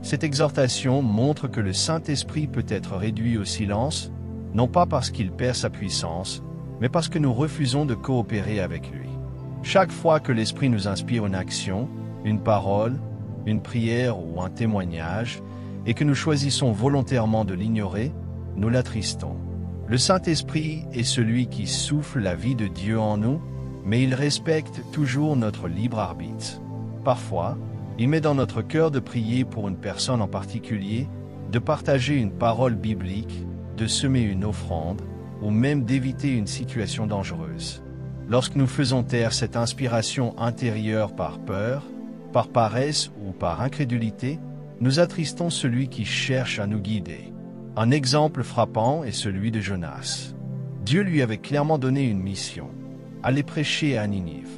Cette exhortation montre que le Saint-Esprit peut être réduit au silence, non pas parce qu'il perd sa puissance, mais parce que nous refusons de coopérer avec lui. Chaque fois que l'Esprit nous inspire une action, une parole, une prière ou un témoignage, et que nous choisissons volontairement de l'ignorer, nous l'attristons. Le Saint-Esprit est celui qui souffle la vie de Dieu en nous, mais il respecte toujours notre libre arbitre. Parfois, il met dans notre cœur de prier pour une personne en particulier, de partager une parole biblique, de semer une offrande, ou même d'éviter une situation dangereuse. Lorsque nous faisons taire cette inspiration intérieure par peur, par paresse ou par incrédulité, nous attristons celui qui cherche à nous guider. Un exemple frappant est celui de Jonas. Dieu lui avait clairement donné une mission, aller prêcher à Ninive.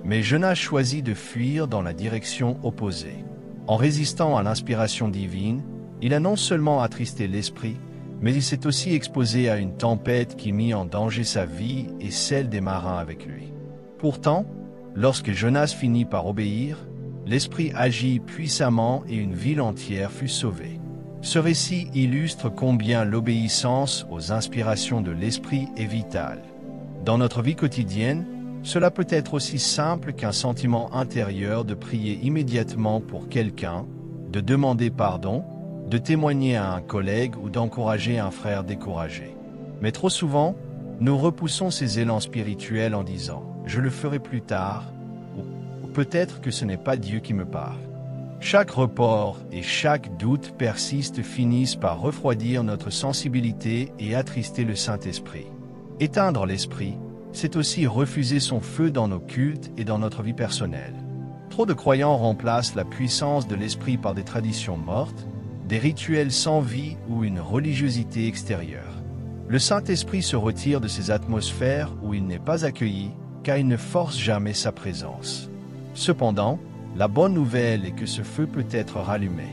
Mais Jonas choisit de fuir dans la direction opposée. En résistant à l'inspiration divine, il a non seulement attristé l'Esprit, mais il s'est aussi exposé à une tempête qui mit en danger sa vie et celle des marins avec lui. Pourtant, lorsque Jonas finit par obéir, l'Esprit agit puissamment et une ville entière fut sauvée. Ce récit illustre combien l'obéissance aux inspirations de l'Esprit est vitale. Dans notre vie quotidienne, cela peut être aussi simple qu'un sentiment intérieur de prier immédiatement pour quelqu'un, de demander pardon, de témoigner à un collègue ou d'encourager un frère découragé. Mais trop souvent, nous repoussons ces élans spirituels en disant « je le ferai plus tard » ou peut-être que ce n'est pas Dieu qui me parle. Chaque report et chaque doute persiste finissent par refroidir notre sensibilité et attrister le Saint-Esprit. Éteindre l'Esprit, c'est aussi refuser son feu dans nos cultes et dans notre vie personnelle. Trop de croyants remplacent la puissance de l'Esprit par des traditions mortes, des rituels sans vie ou une religiosité extérieure. Le Saint-Esprit se retire de ces atmosphères où il n'est pas accueilli, car il ne force jamais sa présence. Cependant, la bonne nouvelle est que ce feu peut être rallumé.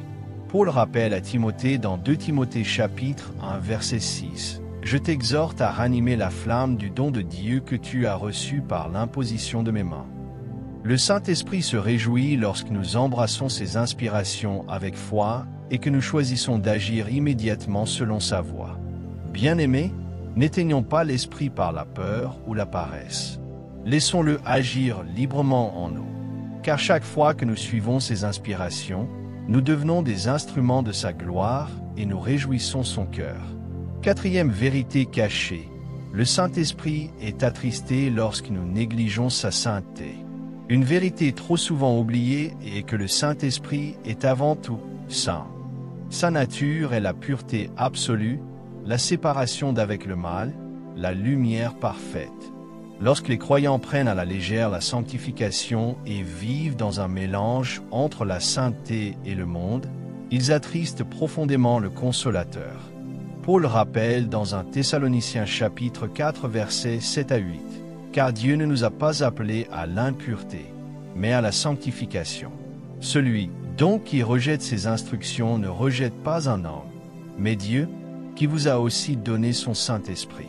Paul rappelle à Timothée dans 2 Timothée chapitre 1 verset 6 « Je t'exhorte à ranimer la flamme du don de Dieu que tu as reçu par l'imposition de mes mains. » Le Saint-Esprit se réjouit lorsque nous embrassons ses inspirations avec foi et que nous choisissons d'agir immédiatement selon sa voie. Bien-aimés, n'éteignons pas l'Esprit par la peur ou la paresse. Laissons-le agir librement en nous. Car chaque fois que nous suivons ses inspirations, nous devenons des instruments de sa gloire et nous réjouissons son cœur. Quatrième vérité cachée, le Saint-Esprit est attristé lorsque nous négligeons sa sainteté. Une vérité trop souvent oubliée est que le Saint-Esprit est avant tout saint. Sa nature est la pureté absolue, la séparation d'avec le mal, la lumière parfaite. Lorsque les croyants prennent à la légère la sanctification et vivent dans un mélange entre la sainteté et le monde, ils attristent profondément le Consolateur. Paul rappelle dans 1 Thessaloniciens chapitre 4 versets 7 à 8, « Car Dieu ne nous a pas appelés à l'impureté, mais à la sanctification. Celui Donc qui rejette ses instructions ne rejette pas un homme, mais Dieu, qui vous a aussi donné son Saint-Esprit.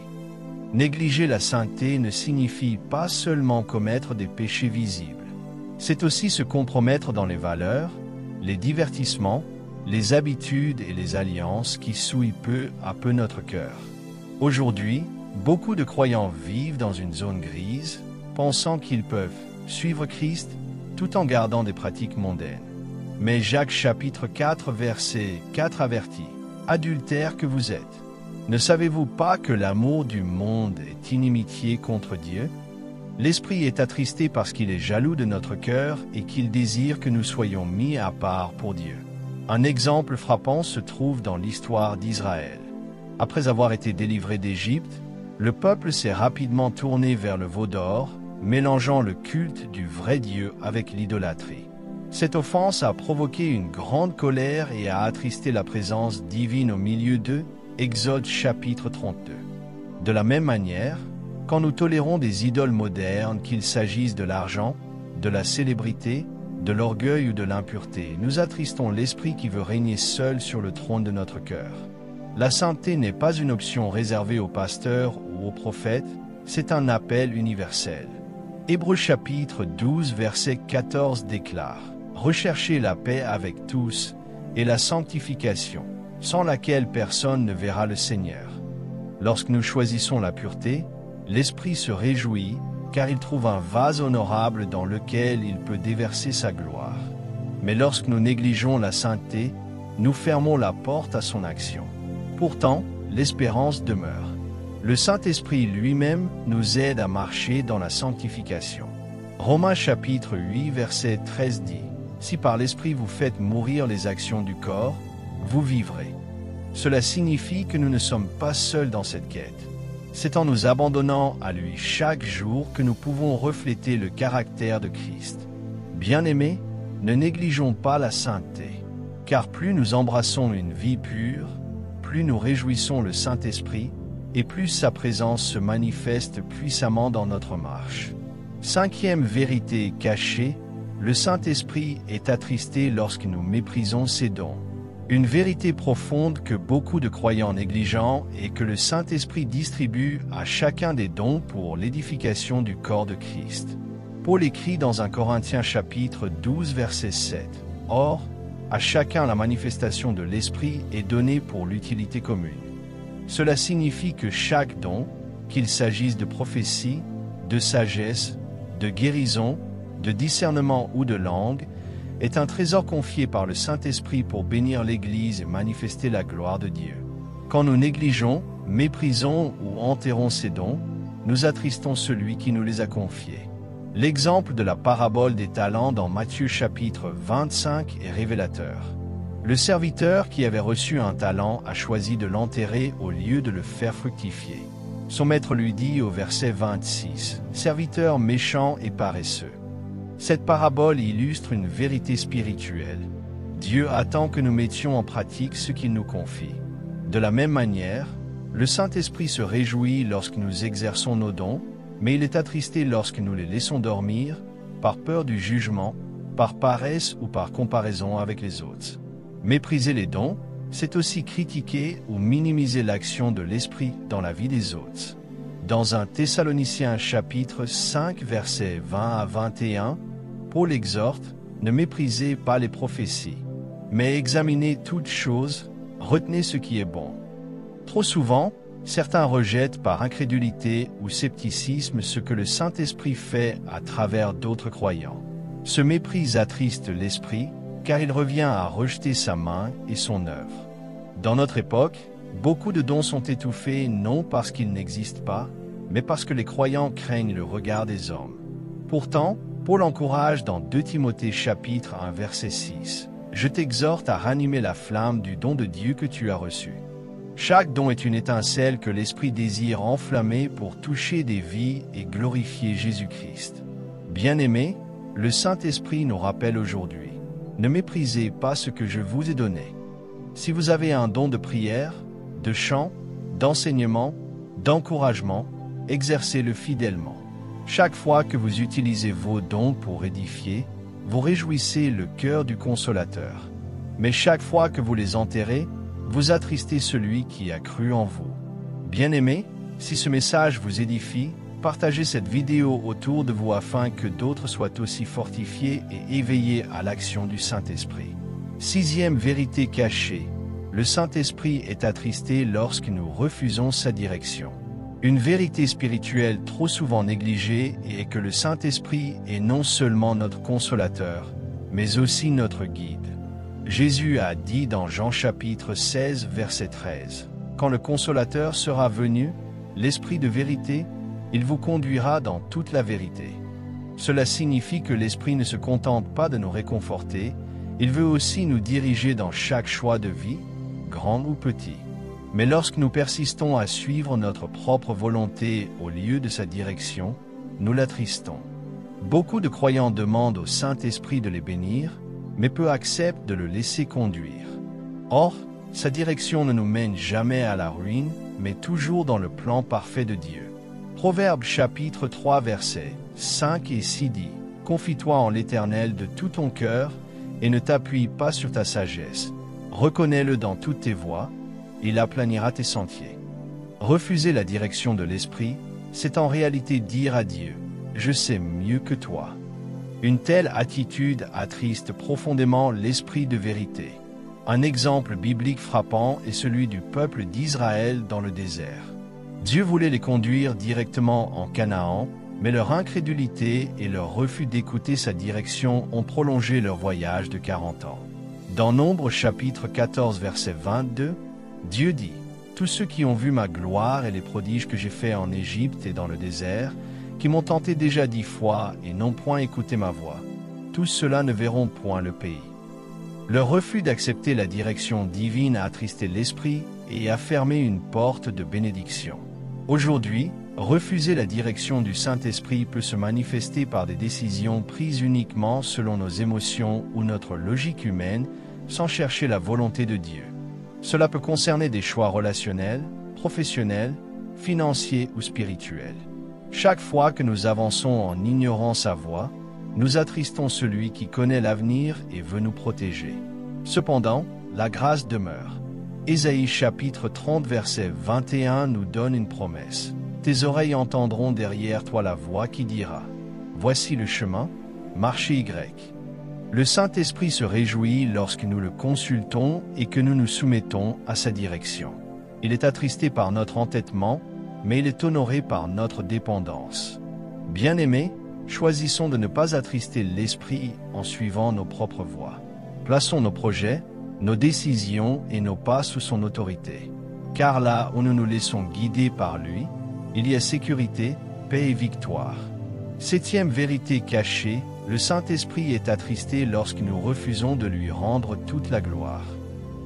Négliger la sainteté ne signifie pas seulement commettre des péchés visibles. C'est aussi se compromettre dans les valeurs, les divertissements, les habitudes et les alliances qui souillent peu à peu notre cœur. Aujourd'hui, beaucoup de croyants vivent dans une zone grise, pensant qu'ils peuvent suivre Christ tout en gardant des pratiques mondaines. Mais Jacques chapitre 4 verset 4 avertit, « Adultères que vous êtes, ne savez-vous pas que l'amour du monde est inimitié contre Dieu? L'Esprit est attristé parce qu'il est jaloux de notre cœur et qu'il désire que nous soyons mis à part pour Dieu. » Un exemple frappant se trouve dans l'histoire d'Israël. Après avoir été délivré d'Égypte, le peuple s'est rapidement tourné vers le veau d'or, mélangeant le culte du vrai Dieu avec l'idolâtrie. Cette offense a provoqué une grande colère et a attristé la présence divine au milieu d'eux, Exode chapitre 32. De la même manière, quand nous tolérons des idoles modernes, qu'il s'agisse de l'argent, de la célébrité, de l'orgueil ou de l'impureté, nous attristons l'Esprit qui veut régner seul sur le trône de notre cœur. La sainteté n'est pas une option réservée aux pasteurs ou aux prophètes, c'est un appel universel. Hébreux chapitre 12 verset 14 déclare « Recherchez la paix avec tous et la sanctification, sans laquelle personne ne verra le Seigneur. » Lorsque nous choisissons la pureté, l'Esprit se réjouit, car il trouve un vase honorable dans lequel il peut déverser sa gloire. Mais lorsque nous négligeons la sainteté, nous fermons la porte à son action. Pourtant, l'espérance demeure. Le Saint-Esprit lui-même nous aide à marcher dans la sanctification. Romains chapitre 8 verset 13 dit « Si par l'Esprit vous faites mourir les actions du corps, vous vivrez. » Cela signifie que nous ne sommes pas seuls dans cette quête. C'est en nous abandonnant à lui chaque jour que nous pouvons refléter le caractère de Christ. Bien-aimés, ne négligeons pas la sainteté, car plus nous embrassons une vie pure, plus nous réjouissons le Saint-Esprit, et plus sa présence se manifeste puissamment dans notre marche. Cinquième vérité cachée, le Saint-Esprit est attristé lorsque nous méprisons ses dons. Une vérité profonde que beaucoup de croyants négligent et que le Saint-Esprit distribue à chacun des dons pour l'édification du corps de Christ. Paul écrit dans 1 Corinthiens chapitre 12 verset 7 « Or, à chacun la manifestation de l'Esprit est donnée pour l'utilité commune. » Cela signifie que chaque don, qu'il s'agisse de prophétie, de sagesse, de guérison, de discernement ou de langue, est un trésor confié par le Saint-Esprit pour bénir l'Église et manifester la gloire de Dieu. Quand nous négligeons, méprisons ou enterrons ces dons, nous attristons celui qui nous les a confiés. L'exemple de la parabole des talents dans Matthieu chapitre 25 est révélateur. Le serviteur qui avait reçu un talent a choisi de l'enterrer au lieu de le faire fructifier. Son maître lui dit au verset 26, « Serviteur méchant et paresseux. » Cette parabole illustre une vérité spirituelle. Dieu attend que nous mettions en pratique ce qu'il nous confie. De la même manière, le Saint-Esprit se réjouit lorsque nous exerçons nos dons, mais il est attristé lorsque nous les laissons dormir, par peur du jugement, par paresse ou par comparaison avec les autres. Mépriser les dons, c'est aussi critiquer ou minimiser l'action de l'Esprit dans la vie des autres. Dans 1 Thessaloniciens chapitre 5 versets 20 à 21, Paul exhorte « Ne méprisez pas les prophéties, mais examinez toutes choses, retenez ce qui est bon. » Trop souvent, certains rejettent par incrédulité ou scepticisme ce que le Saint-Esprit fait à travers d'autres croyants. Ce mépris attriste l'Esprit, car il revient à rejeter sa main et son œuvre. Dans notre époque, beaucoup de dons sont étouffés non parce qu'ils n'existent pas, mais parce que les croyants craignent le regard des hommes. Pourtant, Paul encourage dans 2 Timothée chapitre 1 verset 6 « Je t'exhorte à ranimer la flamme du don de Dieu que tu as reçu. » Chaque don est une étincelle que l'Esprit désire enflammer pour toucher des vies et glorifier Jésus-Christ. Bien-aimés, le Saint-Esprit nous rappelle aujourd'hui « Ne méprisez pas ce que je vous ai donné. » Si vous avez un don de prière, de chant, d'enseignement, d'encouragement, exercez-le fidèlement. Chaque fois que vous utilisez vos dons pour édifier, vous réjouissez le cœur du consolateur. Mais chaque fois que vous les enterrez, vous attristez celui qui a cru en vous. Bien-aimés, si ce message vous édifie, partagez cette vidéo autour de vous afin que d'autres soient aussi fortifiés et éveillés à l'action du Saint-Esprit. Sixième vérité cachée, le Saint-Esprit est attristé lorsque nous refusons sa direction. Une vérité spirituelle trop souvent négligée est que le Saint-Esprit est non seulement notre consolateur, mais aussi notre guide. Jésus a dit dans Jean chapitre 16, verset 13, « Quand le consolateur sera venu, l'Esprit de vérité, il vous conduira dans toute la vérité. » Cela signifie que l'Esprit ne se contente pas de nous réconforter, il veut aussi nous diriger dans chaque choix de vie, grand ou petit. Mais lorsque nous persistons à suivre notre propre volonté au lieu de sa direction, nous l'attristons. Beaucoup de croyants demandent au Saint-Esprit de les bénir, mais peu acceptent de le laisser conduire. Or, sa direction ne nous mène jamais à la ruine, mais toujours dans le plan parfait de Dieu. Proverbe chapitre 3 versets 5 et 6 dit « Confie-toi en l'Éternel de tout ton cœur et ne t'appuie pas sur ta sagesse. Reconnais-le dans toutes tes voies, il aplanira tes sentiers. » Refuser la direction de l'Esprit, c'est en réalité dire à Dieu « Je sais mieux que toi ». Une telle attitude attriste profondément l'Esprit de vérité. Un exemple biblique frappant est celui du peuple d'Israël dans le désert. Dieu voulait les conduire directement en Canaan, mais leur incrédulité et leur refus d'écouter sa direction ont prolongé leur voyage de 40 ans. Dans Nombres chapitre 14 verset 22, Dieu dit « Tous ceux qui ont vu ma gloire et les prodiges que j'ai faits en Égypte et dans le désert, qui m'ont tenté déjà 10 fois et n'ont point écouté ma voix, tous ceux-là ne verront point le pays. » Leur refus d'accepter la direction divine a attristé l'Esprit et a fermé une porte de bénédiction. Aujourd'hui, refuser la direction du Saint-Esprit peut se manifester par des décisions prises uniquement selon nos émotions ou notre logique humaine, sans chercher la volonté de Dieu. Cela peut concerner des choix relationnels, professionnels, financiers ou spirituels. Chaque fois que nous avançons en ignorant sa voix, nous attristons celui qui connaît l'avenir et veut nous protéger. Cependant, la grâce demeure. Ésaïe chapitre 30 verset 21 nous donne une promesse. « Tes oreilles entendront derrière toi la voix qui dira « Voici le chemin, marchez Y ». Le Saint-Esprit se réjouit lorsque nous le consultons et que nous nous soumettons à sa direction. Il est attristé par notre entêtement, mais il est honoré par notre dépendance. Bien-aimés, choisissons de ne pas attrister l'Esprit en suivant nos propres voies. Plaçons nos projets, nos décisions et nos pas sous son autorité. Car là où nous nous laissons guider par lui, il y a sécurité, paix et victoire. Septième vérité cachée, le Saint-Esprit est attristé lorsque nous refusons de lui rendre toute la gloire.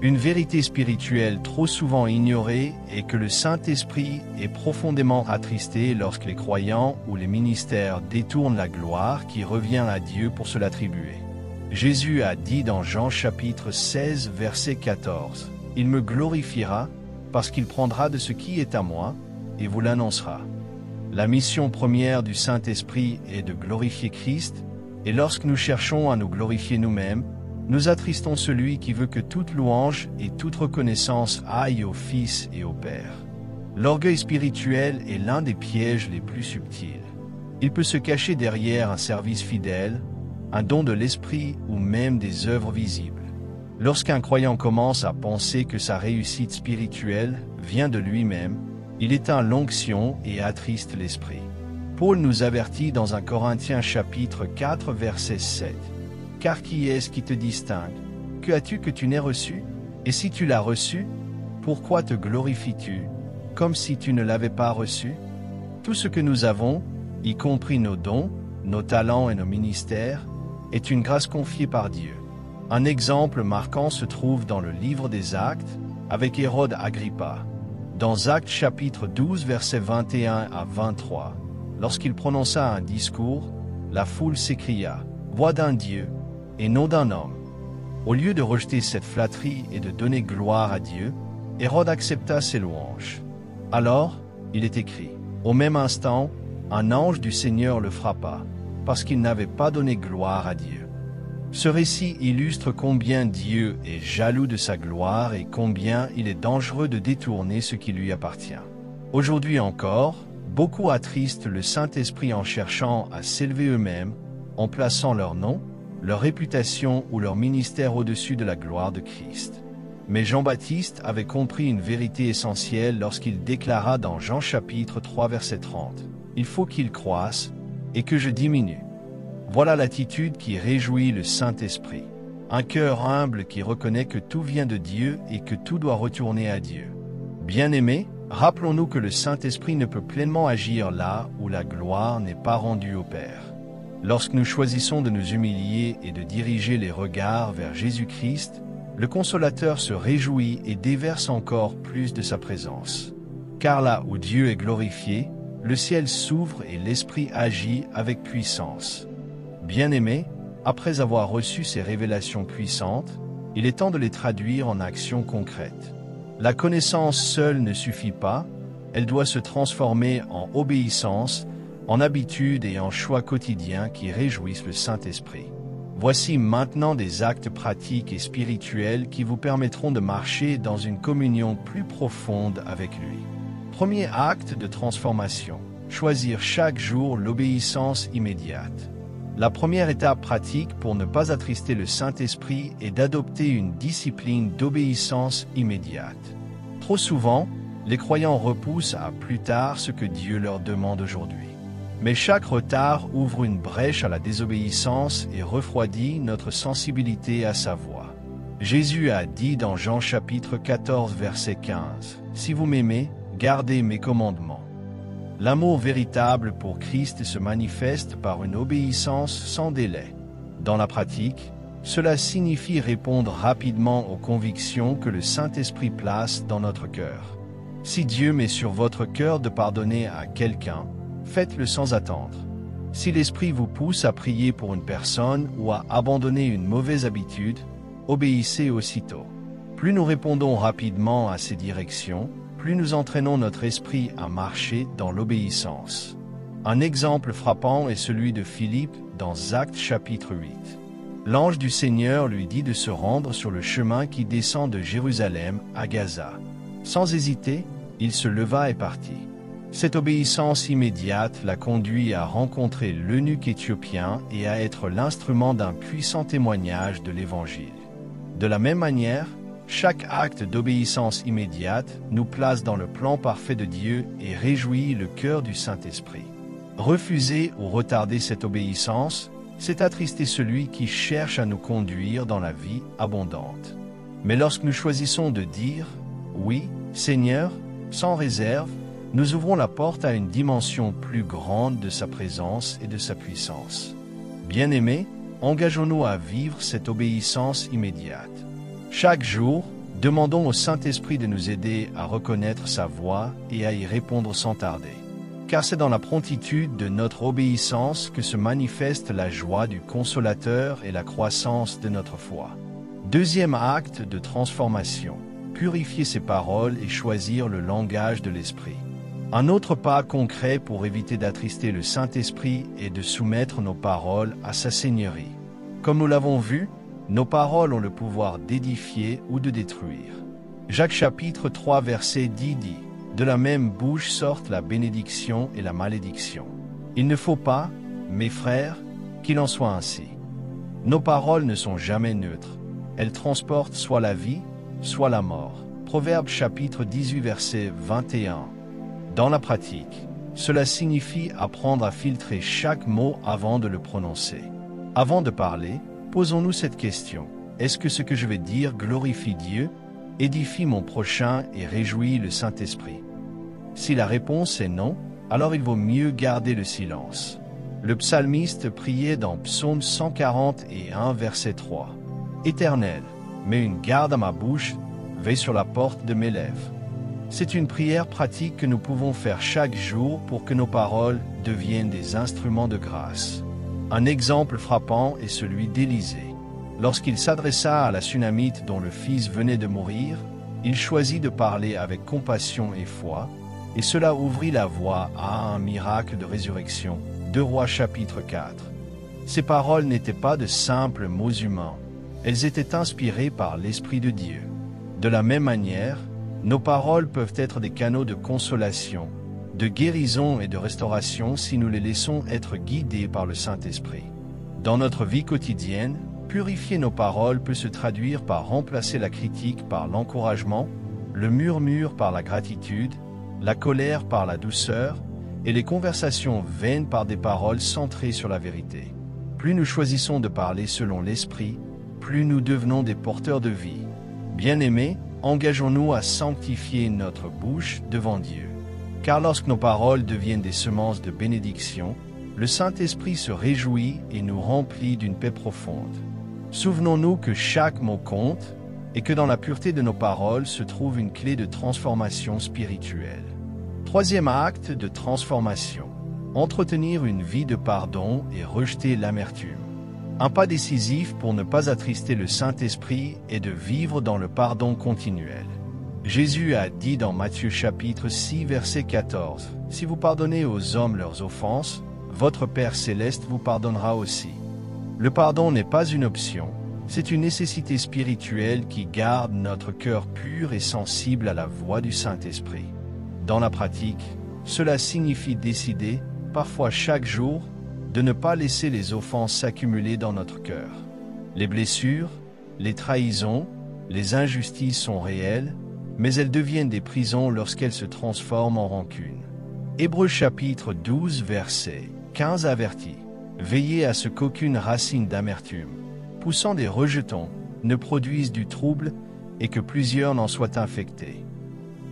Une vérité spirituelle trop souvent ignorée est que le Saint-Esprit est profondément attristé lorsque les croyants ou les ministères détournent la gloire qui revient à Dieu pour se l'attribuer. Jésus a dit dans Jean chapitre 16 verset 14, « Il me glorifiera parce qu'il prendra de ce qui est à moi et vous l'annoncera. » La mission première du Saint-Esprit est de glorifier Christ, et lorsque nous cherchons à nous glorifier nous-mêmes, nous attristons celui qui veut que toute louange et toute reconnaissance aillent au Fils et au Père. L'orgueil spirituel est l'un des pièges les plus subtils. Il peut se cacher derrière un service fidèle, un don de l'esprit ou même des œuvres visibles. Lorsqu'un croyant commence à penser que sa réussite spirituelle vient de lui-même, il éteint l'onction et attriste l'esprit. Paul nous avertit dans 1 Corinthiens chapitre 4 verset 7. « Car qui est-ce qui te distingue? Que as-tu que tu n'aies reçu? Et si tu l'as reçu, pourquoi te glorifies-tu, comme si tu ne l'avais pas reçu? Tout ce que nous avons, y compris nos dons, nos talents et nos ministères, est une grâce confiée par Dieu. » Un exemple marquant se trouve dans le livre des Actes, avec Hérode Agrippa. Dans Actes chapitre 12 versets 21 à 23, lorsqu'il prononça un discours, la foule s'écria « Voix d'un Dieu et non d'un homme ». Au lieu de rejeter cette flatterie et de donner gloire à Dieu, Hérode accepta ses louanges. Alors, il est écrit, au même instant, un ange du Seigneur le frappa, parce qu'il n'avait pas donné gloire à Dieu. Ce récit illustre combien Dieu est jaloux de sa gloire et combien il est dangereux de détourner ce qui lui appartient. Aujourd'hui encore, beaucoup attristent le Saint-Esprit en cherchant à s'élever eux-mêmes, en plaçant leur nom, leur réputation ou leur ministère au-dessus de la gloire de Christ. Mais Jean-Baptiste avait compris une vérité essentielle lorsqu'il déclara dans Jean chapitre 3 verset 30 « Il faut qu'il croisse et que je diminue ». Voilà l'attitude qui réjouit le Saint-Esprit. Un cœur humble qui reconnaît que tout vient de Dieu et que tout doit retourner à Dieu. Bien-aimés, rappelons-nous que le Saint-Esprit ne peut pleinement agir là où la gloire n'est pas rendue au Père. Lorsque nous choisissons de nous humilier et de diriger les regards vers Jésus-Christ, le Consolateur se réjouit et déverse encore plus de sa présence. Car là où Dieu est glorifié, le ciel s'ouvre et l'Esprit agit avec puissance. Bien-aimés, après avoir reçu ces révélations puissantes, il est temps de les traduire en actions concrètes. La connaissance seule ne suffit pas, elle doit se transformer en obéissance, en habitude et en choix quotidiens qui réjouissent le Saint-Esprit. Voici maintenant des actes pratiques et spirituels qui vous permettront de marcher dans une communion plus profonde avec lui. Premier acte de transformation, choisir chaque jour l'obéissance immédiate. La première étape pratique pour ne pas attrister le Saint-Esprit est d'adopter une discipline d'obéissance immédiate. Trop souvent, les croyants repoussent à plus tard ce que Dieu leur demande aujourd'hui. Mais chaque retard ouvre une brèche à la désobéissance et refroidit notre sensibilité à sa voix. Jésus a dit dans Jean chapitre 14 verset 15 « Si vous m'aimez, gardez mes commandements ». L'amour véritable pour Christ se manifeste par une obéissance sans délai. Dans la pratique, cela signifie répondre rapidement aux convictions que le Saint-Esprit place dans notre cœur. Si Dieu met sur votre cœur de pardonner à quelqu'un, faites-le sans attendre. Si l'Esprit vous pousse à prier pour une personne ou à abandonner une mauvaise habitude, obéissez aussitôt. Plus nous répondons rapidement à ces directions, plus nous entraînons notre esprit à marcher dans l'obéissance. Un exemple frappant est celui de Philippe dans Actes chapitre 8. L'ange du Seigneur lui dit de se rendre sur le chemin qui descend de Jérusalem à Gaza. Sans hésiter, il se leva et partit. Cette obéissance immédiate l'a conduit à rencontrer l'eunuque éthiopien et à être l'instrument d'un puissant témoignage de l'Évangile. De la même manière, chaque acte d'obéissance immédiate nous place dans le plan parfait de Dieu et réjouit le cœur du Saint-Esprit. Refuser ou retarder cette obéissance, c'est attrister celui qui cherche à nous conduire dans la vie abondante. Mais lorsque nous choisissons de dire « Oui, Seigneur », sans réserve, nous ouvrons la porte à une dimension plus grande de sa présence et de sa puissance. Bien-aimés, engageons-nous à vivre cette obéissance immédiate. Chaque jour, demandons au Saint-Esprit de nous aider à reconnaître sa voix et à y répondre sans tarder. Car c'est dans la promptitude de notre obéissance que se manifeste la joie du Consolateur et la croissance de notre foi. Deuxième acte de transformation, purifier ses paroles et choisir le langage de l'Esprit. Un autre pas concret pour éviter d'attrister le Saint-Esprit est de soumettre nos paroles à sa seigneurie. Comme nous l'avons vu, nos paroles ont le pouvoir d'édifier ou de détruire. Jacques chapitre 3 verset 10 dit « De la même bouche sortent la bénédiction et la malédiction. Il ne faut pas, mes frères, qu'il en soit ainsi. » Nos paroles ne sont jamais neutres. Elles transportent soit la vie, soit la mort. Proverbe chapitre 18 verset 21. Dans la pratique, cela signifie apprendre à filtrer chaque mot avant de le prononcer. Avant de parler, posons-nous cette question. Est-ce que ce que je vais dire glorifie Dieu, édifie mon prochain et réjouit le Saint-Esprit? Si la réponse est non, alors il vaut mieux garder le silence. Le psalmiste priait dans Psaume 141, verset 3. « Éternel, mets une garde à ma bouche, veille sur la porte de mes lèvres. » C'est une prière pratique que nous pouvons faire chaque jour pour que nos paroles deviennent des instruments de grâce. Un exemple frappant est celui d'Élisée. Lorsqu'il s'adressa à la Sunamite dont le fils venait de mourir, il choisit de parler avec compassion et foi, et cela ouvrit la voie à un miracle de résurrection. 2 Rois chapitre 4. Ces paroles n'étaient pas de simples mots humains. Elles étaient inspirées par l'Esprit de Dieu. De la même manière, nos paroles peuvent être des canaux de consolation, de guérison et de restauration si nous les laissons être guidés par le Saint-Esprit. Dans notre vie quotidienne, purifier nos paroles peut se traduire par remplacer la critique par l'encouragement, le murmure par la gratitude, la colère par la douceur et les conversations vaines par des paroles centrées sur la vérité. Plus nous choisissons de parler selon l'Esprit, plus nous devenons des porteurs de vie. Bien-aimés, engageons-nous à sanctifier notre bouche devant Dieu. Car lorsque nos paroles deviennent des semences de bénédiction, le Saint-Esprit se réjouit et nous remplit d'une paix profonde. Souvenons-nous que chaque mot compte et que dans la pureté de nos paroles se trouve une clé de transformation spirituelle. Troisième acte de transformation. Entretenir une vie de pardon et rejeter l'amertume. Un pas décisif pour ne pas attrister le Saint-Esprit est de vivre dans le pardon continuel. Jésus a dit dans Matthieu chapitre 6 verset 14, « Si vous pardonnez aux hommes leurs offenses, votre Père céleste vous pardonnera aussi. » Le pardon n'est pas une option, c'est une nécessité spirituelle qui garde notre cœur pur et sensible à la voix du Saint-Esprit. Dans la pratique, cela signifie décider, parfois chaque jour, de ne pas laisser les offenses s'accumuler dans notre cœur. Les blessures, les trahisons, les injustices sont réelles, mais elles deviennent des prisons lorsqu'elles se transforment en rancune. Hébreux chapitre 12 verset 15 avertit. Veillez à ce qu'aucune racine d'amertume, poussant des rejetons, ne produise du trouble et que plusieurs n'en soient infectés.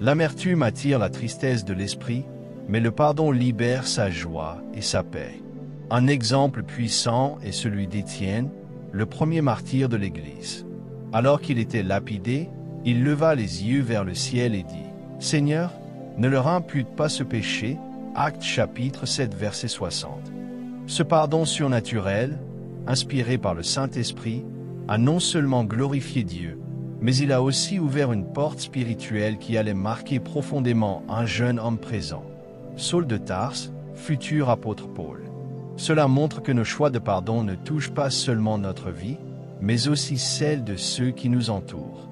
L'amertume attire la tristesse de l'esprit, mais le pardon libère sa joie et sa paix. Un exemple puissant est celui d'Étienne, le premier martyr de l'Église. Alors qu'il était lapidé, il leva les yeux vers le ciel et dit « Seigneur, ne leur impute pas ce péché. » Actes chapitre 7 verset 60. Ce pardon surnaturel, inspiré par le Saint-Esprit, a non seulement glorifié Dieu, mais il a aussi ouvert une porte spirituelle qui allait marquer profondément un jeune homme présent, Saul de Tarse, futur apôtre Paul. Cela montre que nos choix de pardon ne touchent pas seulement notre vie, mais aussi celle de ceux qui nous entourent.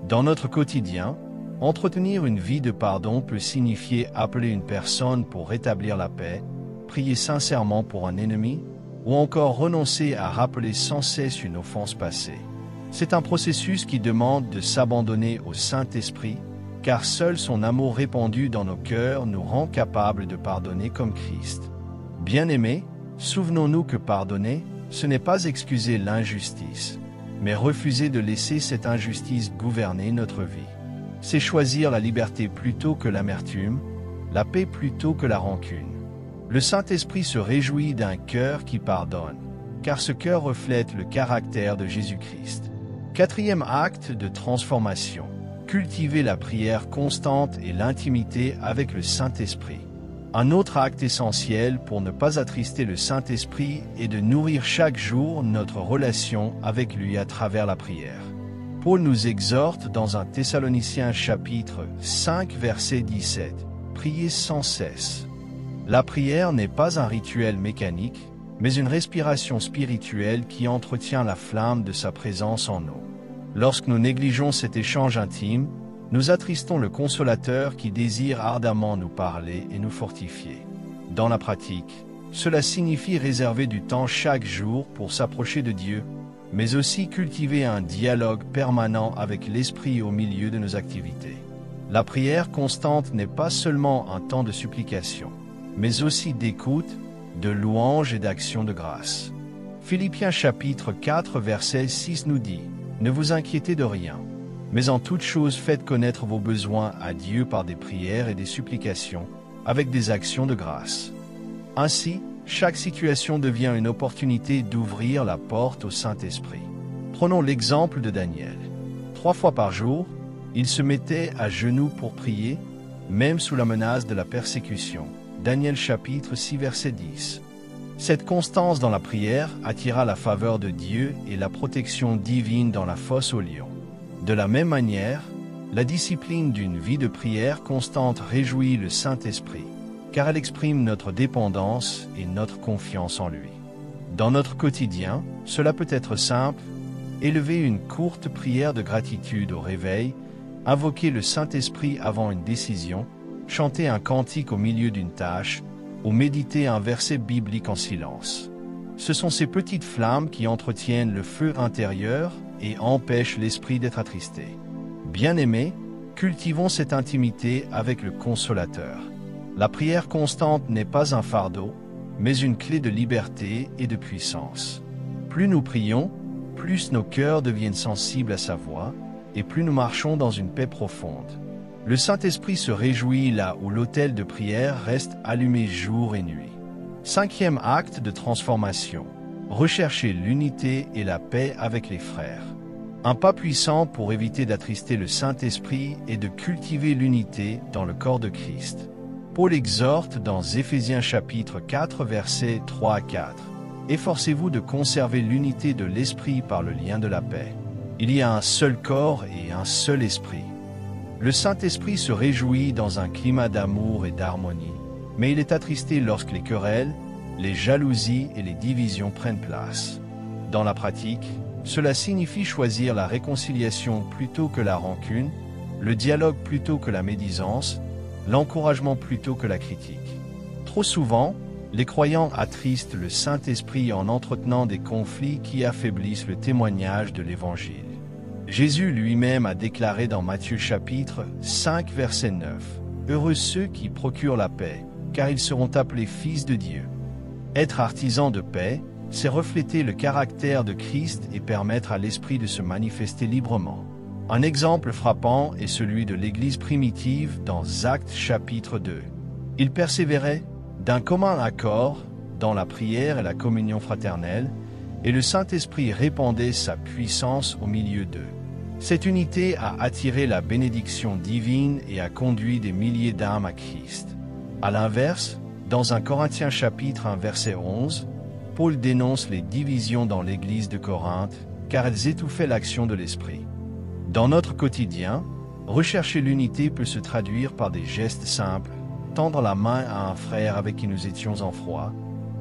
Dans notre quotidien, entretenir une vie de pardon peut signifier appeler une personne pour rétablir la paix, prier sincèrement pour un ennemi, ou encore renoncer à rappeler sans cesse une offense passée. C'est un processus qui demande de s'abandonner au Saint-Esprit, car seul son amour répandu dans nos cœurs nous rend capables de pardonner comme Christ. Bien-aimés, souvenons-nous que pardonner, ce n'est pas excuser l'injustice, mais refuser de laisser cette injustice gouverner notre vie. C'est choisir la liberté plutôt que l'amertume, la paix plutôt que la rancune. Le Saint-Esprit se réjouit d'un cœur qui pardonne, car ce cœur reflète le caractère de Jésus-Christ. Quatrième acte de transformation. Cultiver la prière constante et l'intimité avec le Saint-Esprit. Un autre acte essentiel pour ne pas attrister le Saint-Esprit est de nourrir chaque jour notre relation avec lui à travers la prière. Paul nous exhorte dans 1 Thessaloniciens chapitre 5 verset 17, « Priez sans cesse ». La prière n'est pas un rituel mécanique, mais une respiration spirituelle qui entretient la flamme de sa présence en nous. Lorsque nous négligeons cet échange intime, nous attristons le Consolateur qui désire ardemment nous parler et nous fortifier. Dans la pratique, cela signifie réserver du temps chaque jour pour s'approcher de Dieu, mais aussi cultiver un dialogue permanent avec l'Esprit au milieu de nos activités. La prière constante n'est pas seulement un temps de supplication, mais aussi d'écoute, de louange et d'action de grâce. Philippiens chapitre 4 verset 6 nous dit « Ne vous inquiétez de rien, mais en toute chose faites connaître vos besoins à Dieu par des prières et des supplications, avec des actions de grâce. » Ainsi, chaque situation devient une opportunité d'ouvrir la porte au Saint-Esprit. Prenons l'exemple de Daniel. 3 fois par jour, il se mettait à genoux pour prier, même sous la menace de la persécution. Daniel chapitre 6 verset 10. Cette constance dans la prière attira la faveur de Dieu et la protection divine dans la fosse aux lions. De la même manière, la discipline d'une vie de prière constante réjouit le Saint-Esprit, car elle exprime notre dépendance et notre confiance en lui. Dans notre quotidien, cela peut être simple: élever une courte prière de gratitude au réveil, invoquer le Saint-Esprit avant une décision, chanter un cantique au milieu d'une tâche, ou méditer un verset biblique en silence. Ce sont ces petites flammes qui entretiennent le feu intérieur et empêchent l'esprit d'être attristé. Bien-aimés, cultivons cette intimité avec le Consolateur. La prière constante n'est pas un fardeau, mais une clé de liberté et de puissance. Plus nous prions, plus nos cœurs deviennent sensibles à sa voix, et plus nous marchons dans une paix profonde. Le Saint-Esprit se réjouit là où l'autel de prière reste allumé jour et nuit. 5e acte de transformation. Rechercher l'unité et la paix avec les frères. Un pas puissant pour éviter d'attrister le Saint-Esprit est de cultiver l'unité dans le corps de Christ. Paul exhorte dans Éphésiens chapitre 4 versets 3 à 4. Efforcez-vous de conserver l'unité de l'esprit par le lien de la paix. Il y a un seul corps et un seul esprit. Le Saint-Esprit se réjouit dans un climat d'amour et d'harmonie, mais il est attristé lorsque les querelles, les jalousies et les divisions prennent place. Dans la pratique, cela signifie choisir la réconciliation plutôt que la rancune, le dialogue plutôt que la médisance, l'encouragement plutôt que la critique. Trop souvent, les croyants attristent le Saint-Esprit en entretenant des conflits qui affaiblissent le témoignage de l'Évangile. Jésus lui-même a déclaré dans Matthieu chapitre 5 verset 9 « Heureux ceux qui procurent la paix, car ils seront appelés fils de Dieu. » Être artisan de paix, c'est refléter le caractère de Christ et permettre à l'Esprit de se manifester librement. Un exemple frappant est celui de l'Église primitive dans Actes chapitre 2. Ils persévéraient d'un commun accord dans la prière et la communion fraternelle, et le Saint-Esprit répandait sa puissance au milieu d'eux. Cette unité a attiré la bénédiction divine et a conduit des milliers d'âmes à Christ. À l'inverse, dans 1 Corinthiens chapitre 1 verset 11, Paul dénonce les divisions dans l'Église de Corinthe, car elles étouffaient l'action de l'Esprit. Dans notre quotidien, rechercher l'unité peut se traduire par des gestes simples: tendre la main à un frère avec qui nous étions en froid,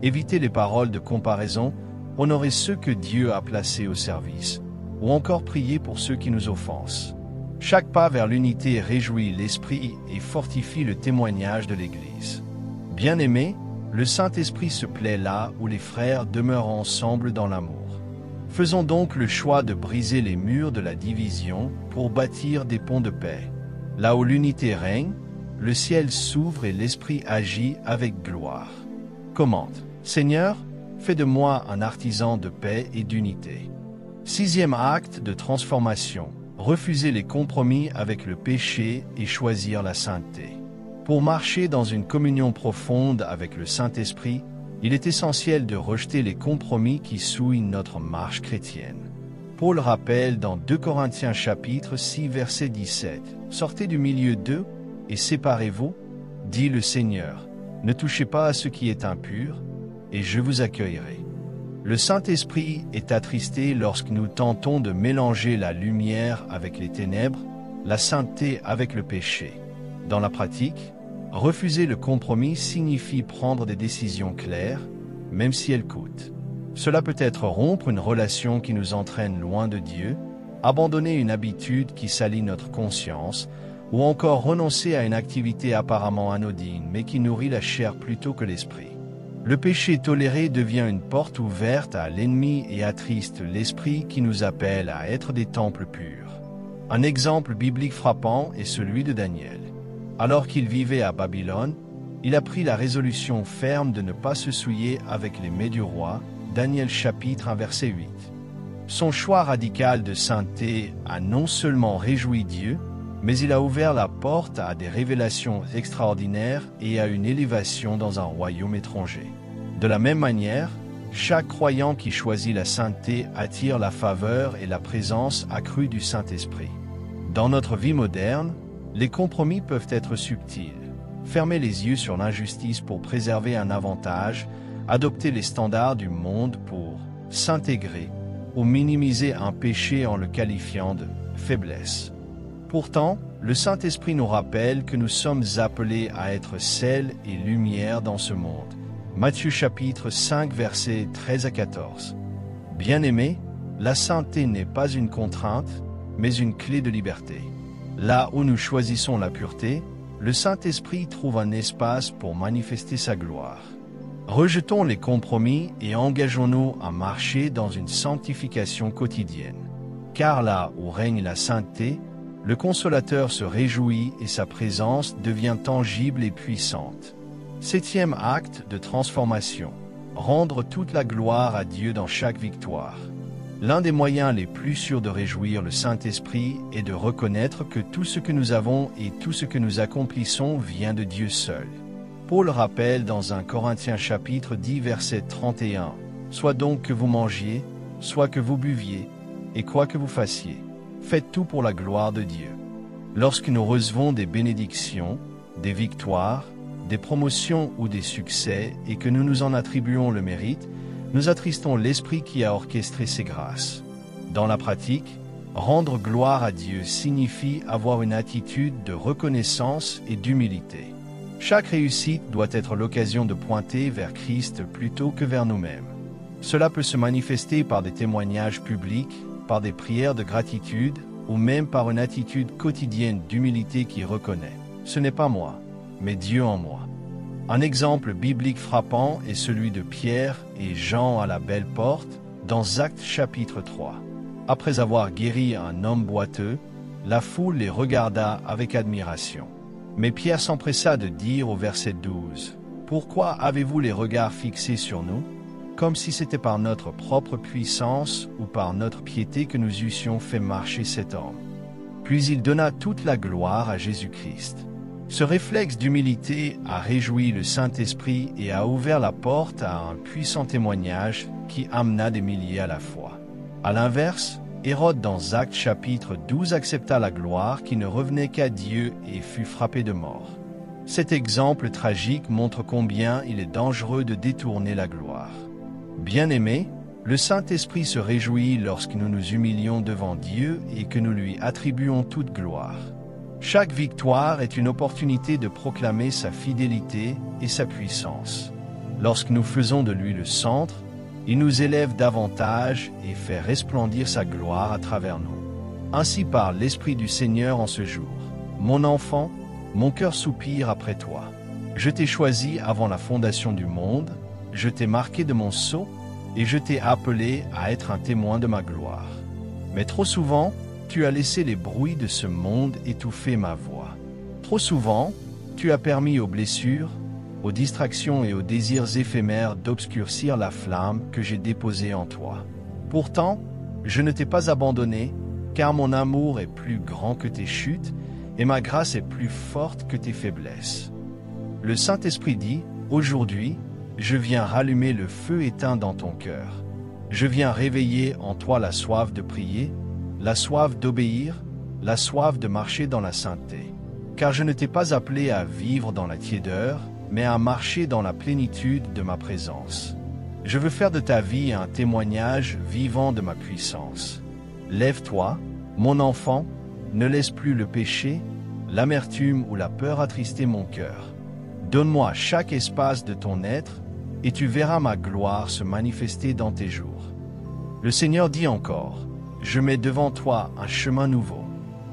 éviter les paroles de comparaison, honorer ceux que Dieu a placés au service, ou encore prier pour ceux qui nous offensent. Chaque pas vers l'unité réjouit l'esprit et fortifie le témoignage de l'Église. Bien-aimés, le Saint-Esprit se plaît là où les frères demeurent ensemble dans l'amour. Faisons donc le choix de briser les murs de la division pour bâtir des ponts de paix. Là où l'unité règne, le ciel s'ouvre et l'Esprit agit avec gloire. Commente: Seigneur, fais de moi un artisan de paix et d'unité. 6e acte de transformation. Refuser les compromis avec le péché et choisir la sainteté. Pour marcher dans une communion profonde avec le Saint-Esprit, il est essentiel de rejeter les compromis qui souillent notre marche chrétienne. Paul rappelle dans 2 Corinthiens chapitre 6 verset 17 « Sortez du milieu d'eux et séparez-vous, dit le Seigneur. Ne touchez pas à ce qui est impur, et je vous accueillerai. » Le Saint-Esprit est attristé lorsque nous tentons de mélanger la lumière avec les ténèbres, la sainteté avec le péché. Dans la pratique, refuser le compromis signifie prendre des décisions claires, même si elles coûtent. Cela peut être rompre une relation qui nous entraîne loin de Dieu, abandonner une habitude qui salit notre conscience, ou encore renoncer à une activité apparemment anodine mais qui nourrit la chair plutôt que l'esprit. Le péché toléré devient une porte ouverte à l'ennemi et attriste l'esprit qui nous appelle à être des temples purs. Un exemple biblique frappant est celui de Daniel. Alors qu'il vivait à Babylone, il a pris la résolution ferme de ne pas se souiller avec les mets du roi, Daniel chapitre 1 verset 8. Son choix radical de sainteté a non seulement réjoui Dieu, mais il a ouvert la porte à des révélations extraordinaires et à une élévation dans un royaume étranger. De la même manière, chaque croyant qui choisit la sainteté attire la faveur et la présence accrue du Saint-Esprit. Dans notre vie moderne, les compromis peuvent être subtils. Fermer les yeux sur l'injustice pour préserver un avantage, adopter les standards du monde pour s'intégrer, ou minimiser un péché en le qualifiant de faiblesse. Pourtant, le Saint-Esprit nous rappelle que nous sommes appelés à être sel et lumière dans ce monde, Matthieu chapitre 5 versets 13 à 14. Bien-aimés, la sainteté n'est pas une contrainte, mais une clé de liberté. Là où nous choisissons la pureté, le Saint-Esprit trouve un espace pour manifester sa gloire. Rejetons les compromis et engageons-nous à marcher dans une sanctification quotidienne. Car là où règne la sainteté, le Consolateur se réjouit et sa présence devient tangible et puissante. 7e acte de transformation. Rendre toute la gloire à Dieu dans chaque victoire. L'un des moyens les plus sûrs de réjouir le Saint-Esprit est de reconnaître que tout ce que nous avons et tout ce que nous accomplissons vient de Dieu seul. Paul rappelle dans 1 Corinthiens chapitre 10 verset 31, « Soit donc que vous mangiez, soit que vous buviez, et quoi que vous fassiez, faites tout pour la gloire de Dieu. » Lorsque nous recevons des bénédictions, des victoires, des promotions ou des succès et que nous nous en attribuons le mérite, nous attristons l'Esprit qui a orchestré ces grâces. Dans la pratique, rendre gloire à Dieu signifie avoir une attitude de reconnaissance et d'humilité. Chaque réussite doit être l'occasion de pointer vers Christ plutôt que vers nous-mêmes. Cela peut se manifester par des témoignages publics, par des prières de gratitude ou même par une attitude quotidienne d'humilité qui reconnaît « Ce n'est pas moi, mais Dieu en moi ». Un exemple biblique frappant est celui de Pierre et Jean à la Belle Porte dans Actes chapitre 3. Après avoir guéri un homme boiteux, la foule les regarda avec admiration. Mais Pierre s'empressa de dire au verset 12, « Pourquoi avez-vous les regards fixés sur nous, comme si c'était par notre propre puissance ou par notre piété que nous eussions fait marcher cet homme ?» Puis il donna toute la gloire à Jésus-Christ. Ce réflexe d'humilité a réjoui le Saint-Esprit et a ouvert la porte à un puissant témoignage qui amena des milliers à la foi. À l'inverse, Hérode dans Actes chapitre 12 accepta la gloire qui ne revenait qu'à Dieu et fut frappé de mort. Cet exemple tragique montre combien il est dangereux de détourner la gloire. Bien-aimés, le Saint-Esprit se réjouit lorsque nous nous humilions devant Dieu et que nous lui attribuons toute gloire. Chaque victoire est une opportunité de proclamer sa fidélité et sa puissance. Lorsque nous faisons de lui le centre, il nous élève davantage et fait resplendir sa gloire à travers nous. Ainsi parle l'Esprit du Seigneur en ce jour. Mon enfant, mon cœur soupire après toi. Je t'ai choisi avant la fondation du monde, je t'ai marqué de mon sceau et je t'ai appelé à être un témoin de ma gloire. Mais trop souvent, tu as laissé les bruits de ce monde étouffer ma voix. Trop souvent, tu as permis aux blessures, aux distractions et aux désirs éphémères d'obscurcir la flamme que j'ai déposée en toi. Pourtant, je ne t'ai pas abandonné, car mon amour est plus grand que tes chutes et ma grâce est plus forte que tes faiblesses. Le Saint-Esprit dit, aujourd'hui, je viens rallumer le feu éteint dans ton cœur. Je viens réveiller en toi la soif de prier, la soif d'obéir, la soif de marcher dans la sainteté. Car je ne t'ai pas appelé à vivre dans la tiédeur, mais à marcher dans la plénitude de ma présence. Je veux faire de ta vie un témoignage vivant de ma puissance. Lève-toi, mon enfant, ne laisse plus le péché, l'amertume ou la peur attrister mon cœur. Donne-moi chaque espace de ton être, et tu verras ma gloire se manifester dans tes jours. Le Seigneur dit encore, « Je mets devant toi un chemin nouveau.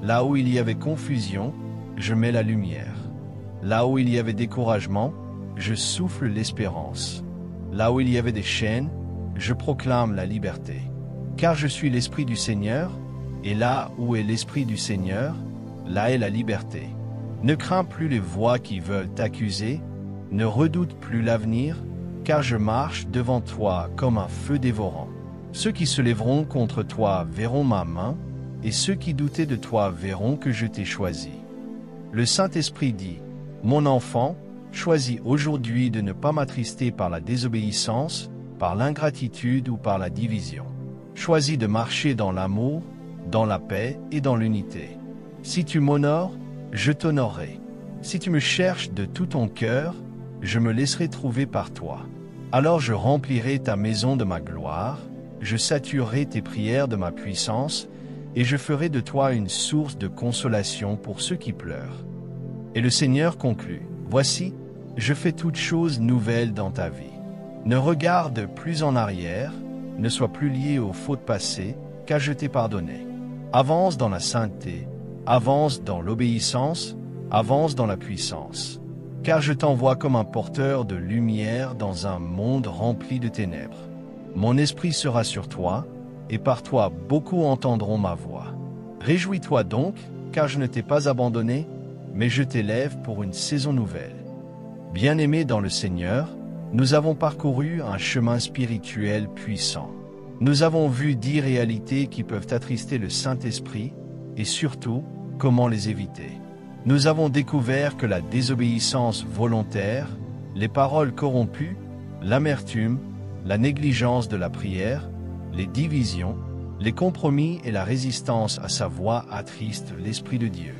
Là où il y avait confusion, je mets la lumière. Là où il y avait découragement, je souffle l'espérance. Là où il y avait des chaînes, je proclame la liberté. Car je suis l'Esprit du Seigneur, et là où est l'Esprit du Seigneur, là est la liberté. Ne crains plus les voix qui veulent t'accuser, ne redoute plus l'avenir, car je marche devant toi comme un feu dévorant. Ceux qui se lèveront contre toi verront ma main, et ceux qui doutaient de toi verront que je t'ai choisi. » Le Saint-Esprit dit, « Mon enfant, choisis aujourd'hui de ne pas m'attrister par la désobéissance, par l'ingratitude ou par la division. Choisis de marcher dans l'amour, dans la paix et dans l'unité. Si tu m'honores, je t'honorerai. Si tu me cherches de tout ton cœur, je me laisserai trouver par toi. Alors je remplirai ta maison de ma gloire, je saturerai tes prières de ma puissance, et je ferai de toi une source de consolation pour ceux qui pleurent. » Et le Seigneur conclut, « Voici, je fais toutes choses nouvelles dans ta vie. Ne regarde plus en arrière, ne sois plus lié aux fautes passées, car je t'ai pardonné. Avance dans la sainteté, avance dans l'obéissance, avance dans la puissance. Car je t'envoie comme un porteur de lumière dans un monde rempli de ténèbres. Mon esprit sera sur toi, et par toi beaucoup entendront ma voix. Réjouis-toi donc, car je ne t'ai pas abandonné, mais je t'élève pour une saison nouvelle. Bien-aimés dans le Seigneur, nous avons parcouru un chemin spirituel puissant. Nous avons vu 10 réalités qui peuvent attrister le Saint-Esprit, et surtout, comment les éviter. Nous avons découvert que la désobéissance volontaire, les paroles corrompues, l'amertume, la négligence de la prière, les divisions, les compromis et la résistance à sa voix attristent l'Esprit de Dieu.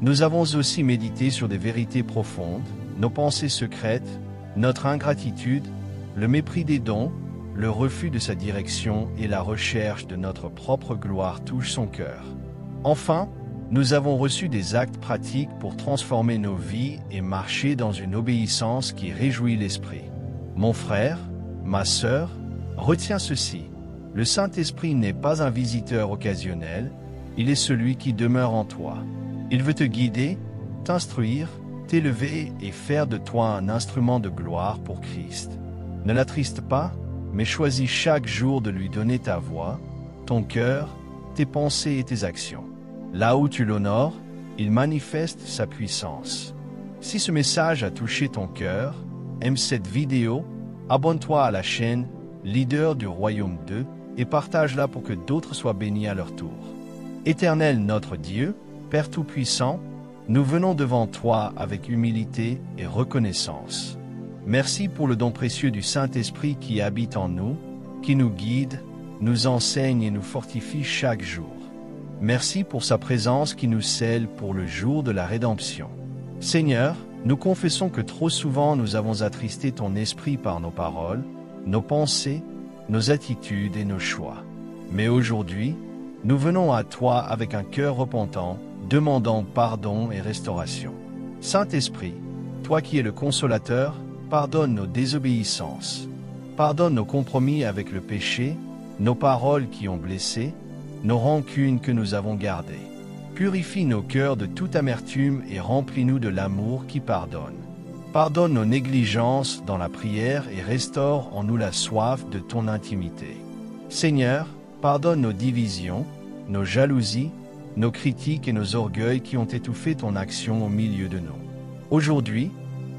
Nous avons aussi médité sur des vérités profondes, nos pensées secrètes, notre ingratitude, le mépris des dons, le refus de sa direction et la recherche de notre propre gloire touchent son cœur. Enfin, nous avons reçu des actes pratiques pour transformer nos vies et marcher dans une obéissance qui réjouit l'Esprit. Mon frère, ma sœur, retiens ceci. Le Saint-Esprit n'est pas un visiteur occasionnel, il est celui qui demeure en toi. Il veut te guider, t'instruire, t'élever et faire de toi un instrument de gloire pour Christ. Ne l'attriste pas, mais choisis chaque jour de lui donner ta voix, ton cœur, tes pensées et tes actions. Là où tu l'honores, il manifeste sa puissance. Si ce message a touché ton cœur, aime cette vidéo, abonne-toi à la chaîne Leader du Royaume 2 et partage-la pour que d'autres soient bénis à leur tour. Éternel notre Dieu, Père Tout-Puissant, nous venons devant toi avec humilité et reconnaissance. Merci pour le don précieux du Saint-Esprit qui habite en nous, qui nous guide, nous enseigne et nous fortifie chaque jour. Merci pour sa présence qui nous scelle pour le jour de la rédemption. Seigneur, nous confessons que trop souvent nous avons attristé ton esprit par nos paroles, nos pensées, nos attitudes et nos choix. Mais aujourd'hui, nous venons à toi avec un cœur repentant, demandant pardon et restauration. Saint-Esprit, toi qui es le consolateur, pardonne nos désobéissances. Pardonne nos compromis avec le péché, nos paroles qui ont blessé, nos rancunes que nous avons gardées. Purifie nos cœurs de toute amertume et remplis-nous de l'amour qui pardonne. Pardonne nos négligences dans la prière et restaure en nous la soif de ton intimité. Seigneur, pardonne nos divisions, nos jalousies, nos critiques et nos orgueils qui ont étouffé ton action au milieu de nous. Aujourd'hui,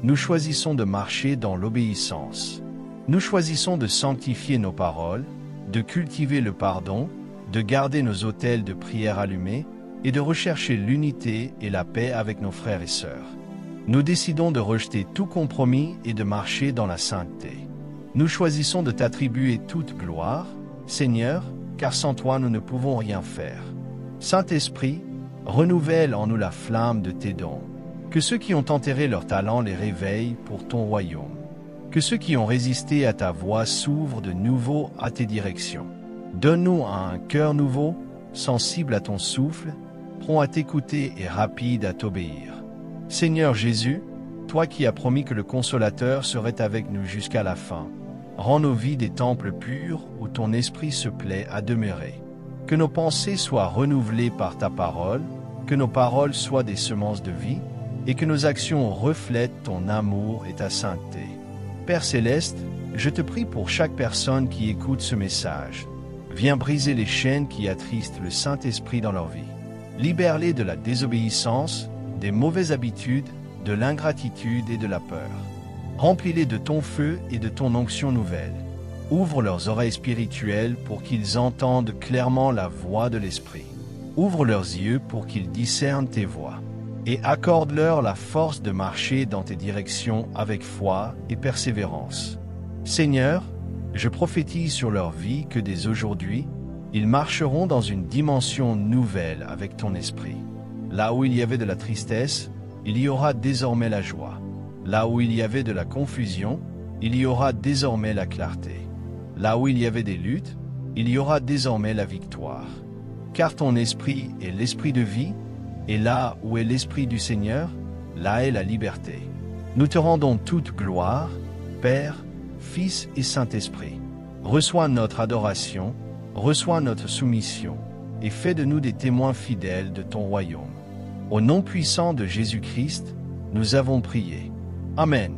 nous choisissons de marcher dans l'obéissance. Nous choisissons de sanctifier nos paroles, de cultiver le pardon, de garder nos autels de prière allumés et de rechercher l'unité et la paix avec nos frères et sœurs. Nous décidons de rejeter tout compromis et de marcher dans la sainteté. Nous choisissons de t'attribuer toute gloire, Seigneur, car sans toi nous ne pouvons rien faire. Saint-Esprit, renouvelle en nous la flamme de tes dons. Que ceux qui ont enterré leur talent les réveillent pour ton royaume. Que ceux qui ont résisté à ta voix s'ouvrent de nouveau à tes directions. Donne-nous un cœur nouveau, sensible à ton souffle, prompt à t'écouter et rapide à t'obéir. Seigneur Jésus, toi qui as promis que le Consolateur serait avec nous jusqu'à la fin, rends nos vies des temples purs où ton esprit se plaît à demeurer. Que nos pensées soient renouvelées par ta parole, que nos paroles soient des semences de vie, et que nos actions reflètent ton amour et ta sainteté. Père Céleste, je te prie pour chaque personne qui écoute ce message. Viens briser les chaînes qui attristent le Saint-Esprit dans leur vie. Libère-les de la désobéissance, des mauvaises habitudes, de l'ingratitude et de la peur. Remplis-les de ton feu et de ton onction nouvelle. Ouvre leurs oreilles spirituelles pour qu'ils entendent clairement la voix de l'Esprit. Ouvre leurs yeux pour qu'ils discernent tes voies. Et accorde-leur la force de marcher dans tes directions avec foi et persévérance. Seigneur, je prophétise sur leur vie que dès aujourd'hui, ils marcheront dans une dimension nouvelle avec ton esprit. Là où il y avait de la tristesse, il y aura désormais la joie. Là où il y avait de la confusion, il y aura désormais la clarté. Là où il y avait des luttes, il y aura désormais la victoire. Car ton esprit est l'esprit de vie, et là où est l'esprit du Seigneur, là est la liberté. Nous te rendons toute gloire, Père, Fils et Saint-Esprit. Reçois notre adoration, reçois notre soumission, et fais de nous des témoins fidèles de ton royaume. Au nom puissant de Jésus-Christ, nous avons prié. Amen.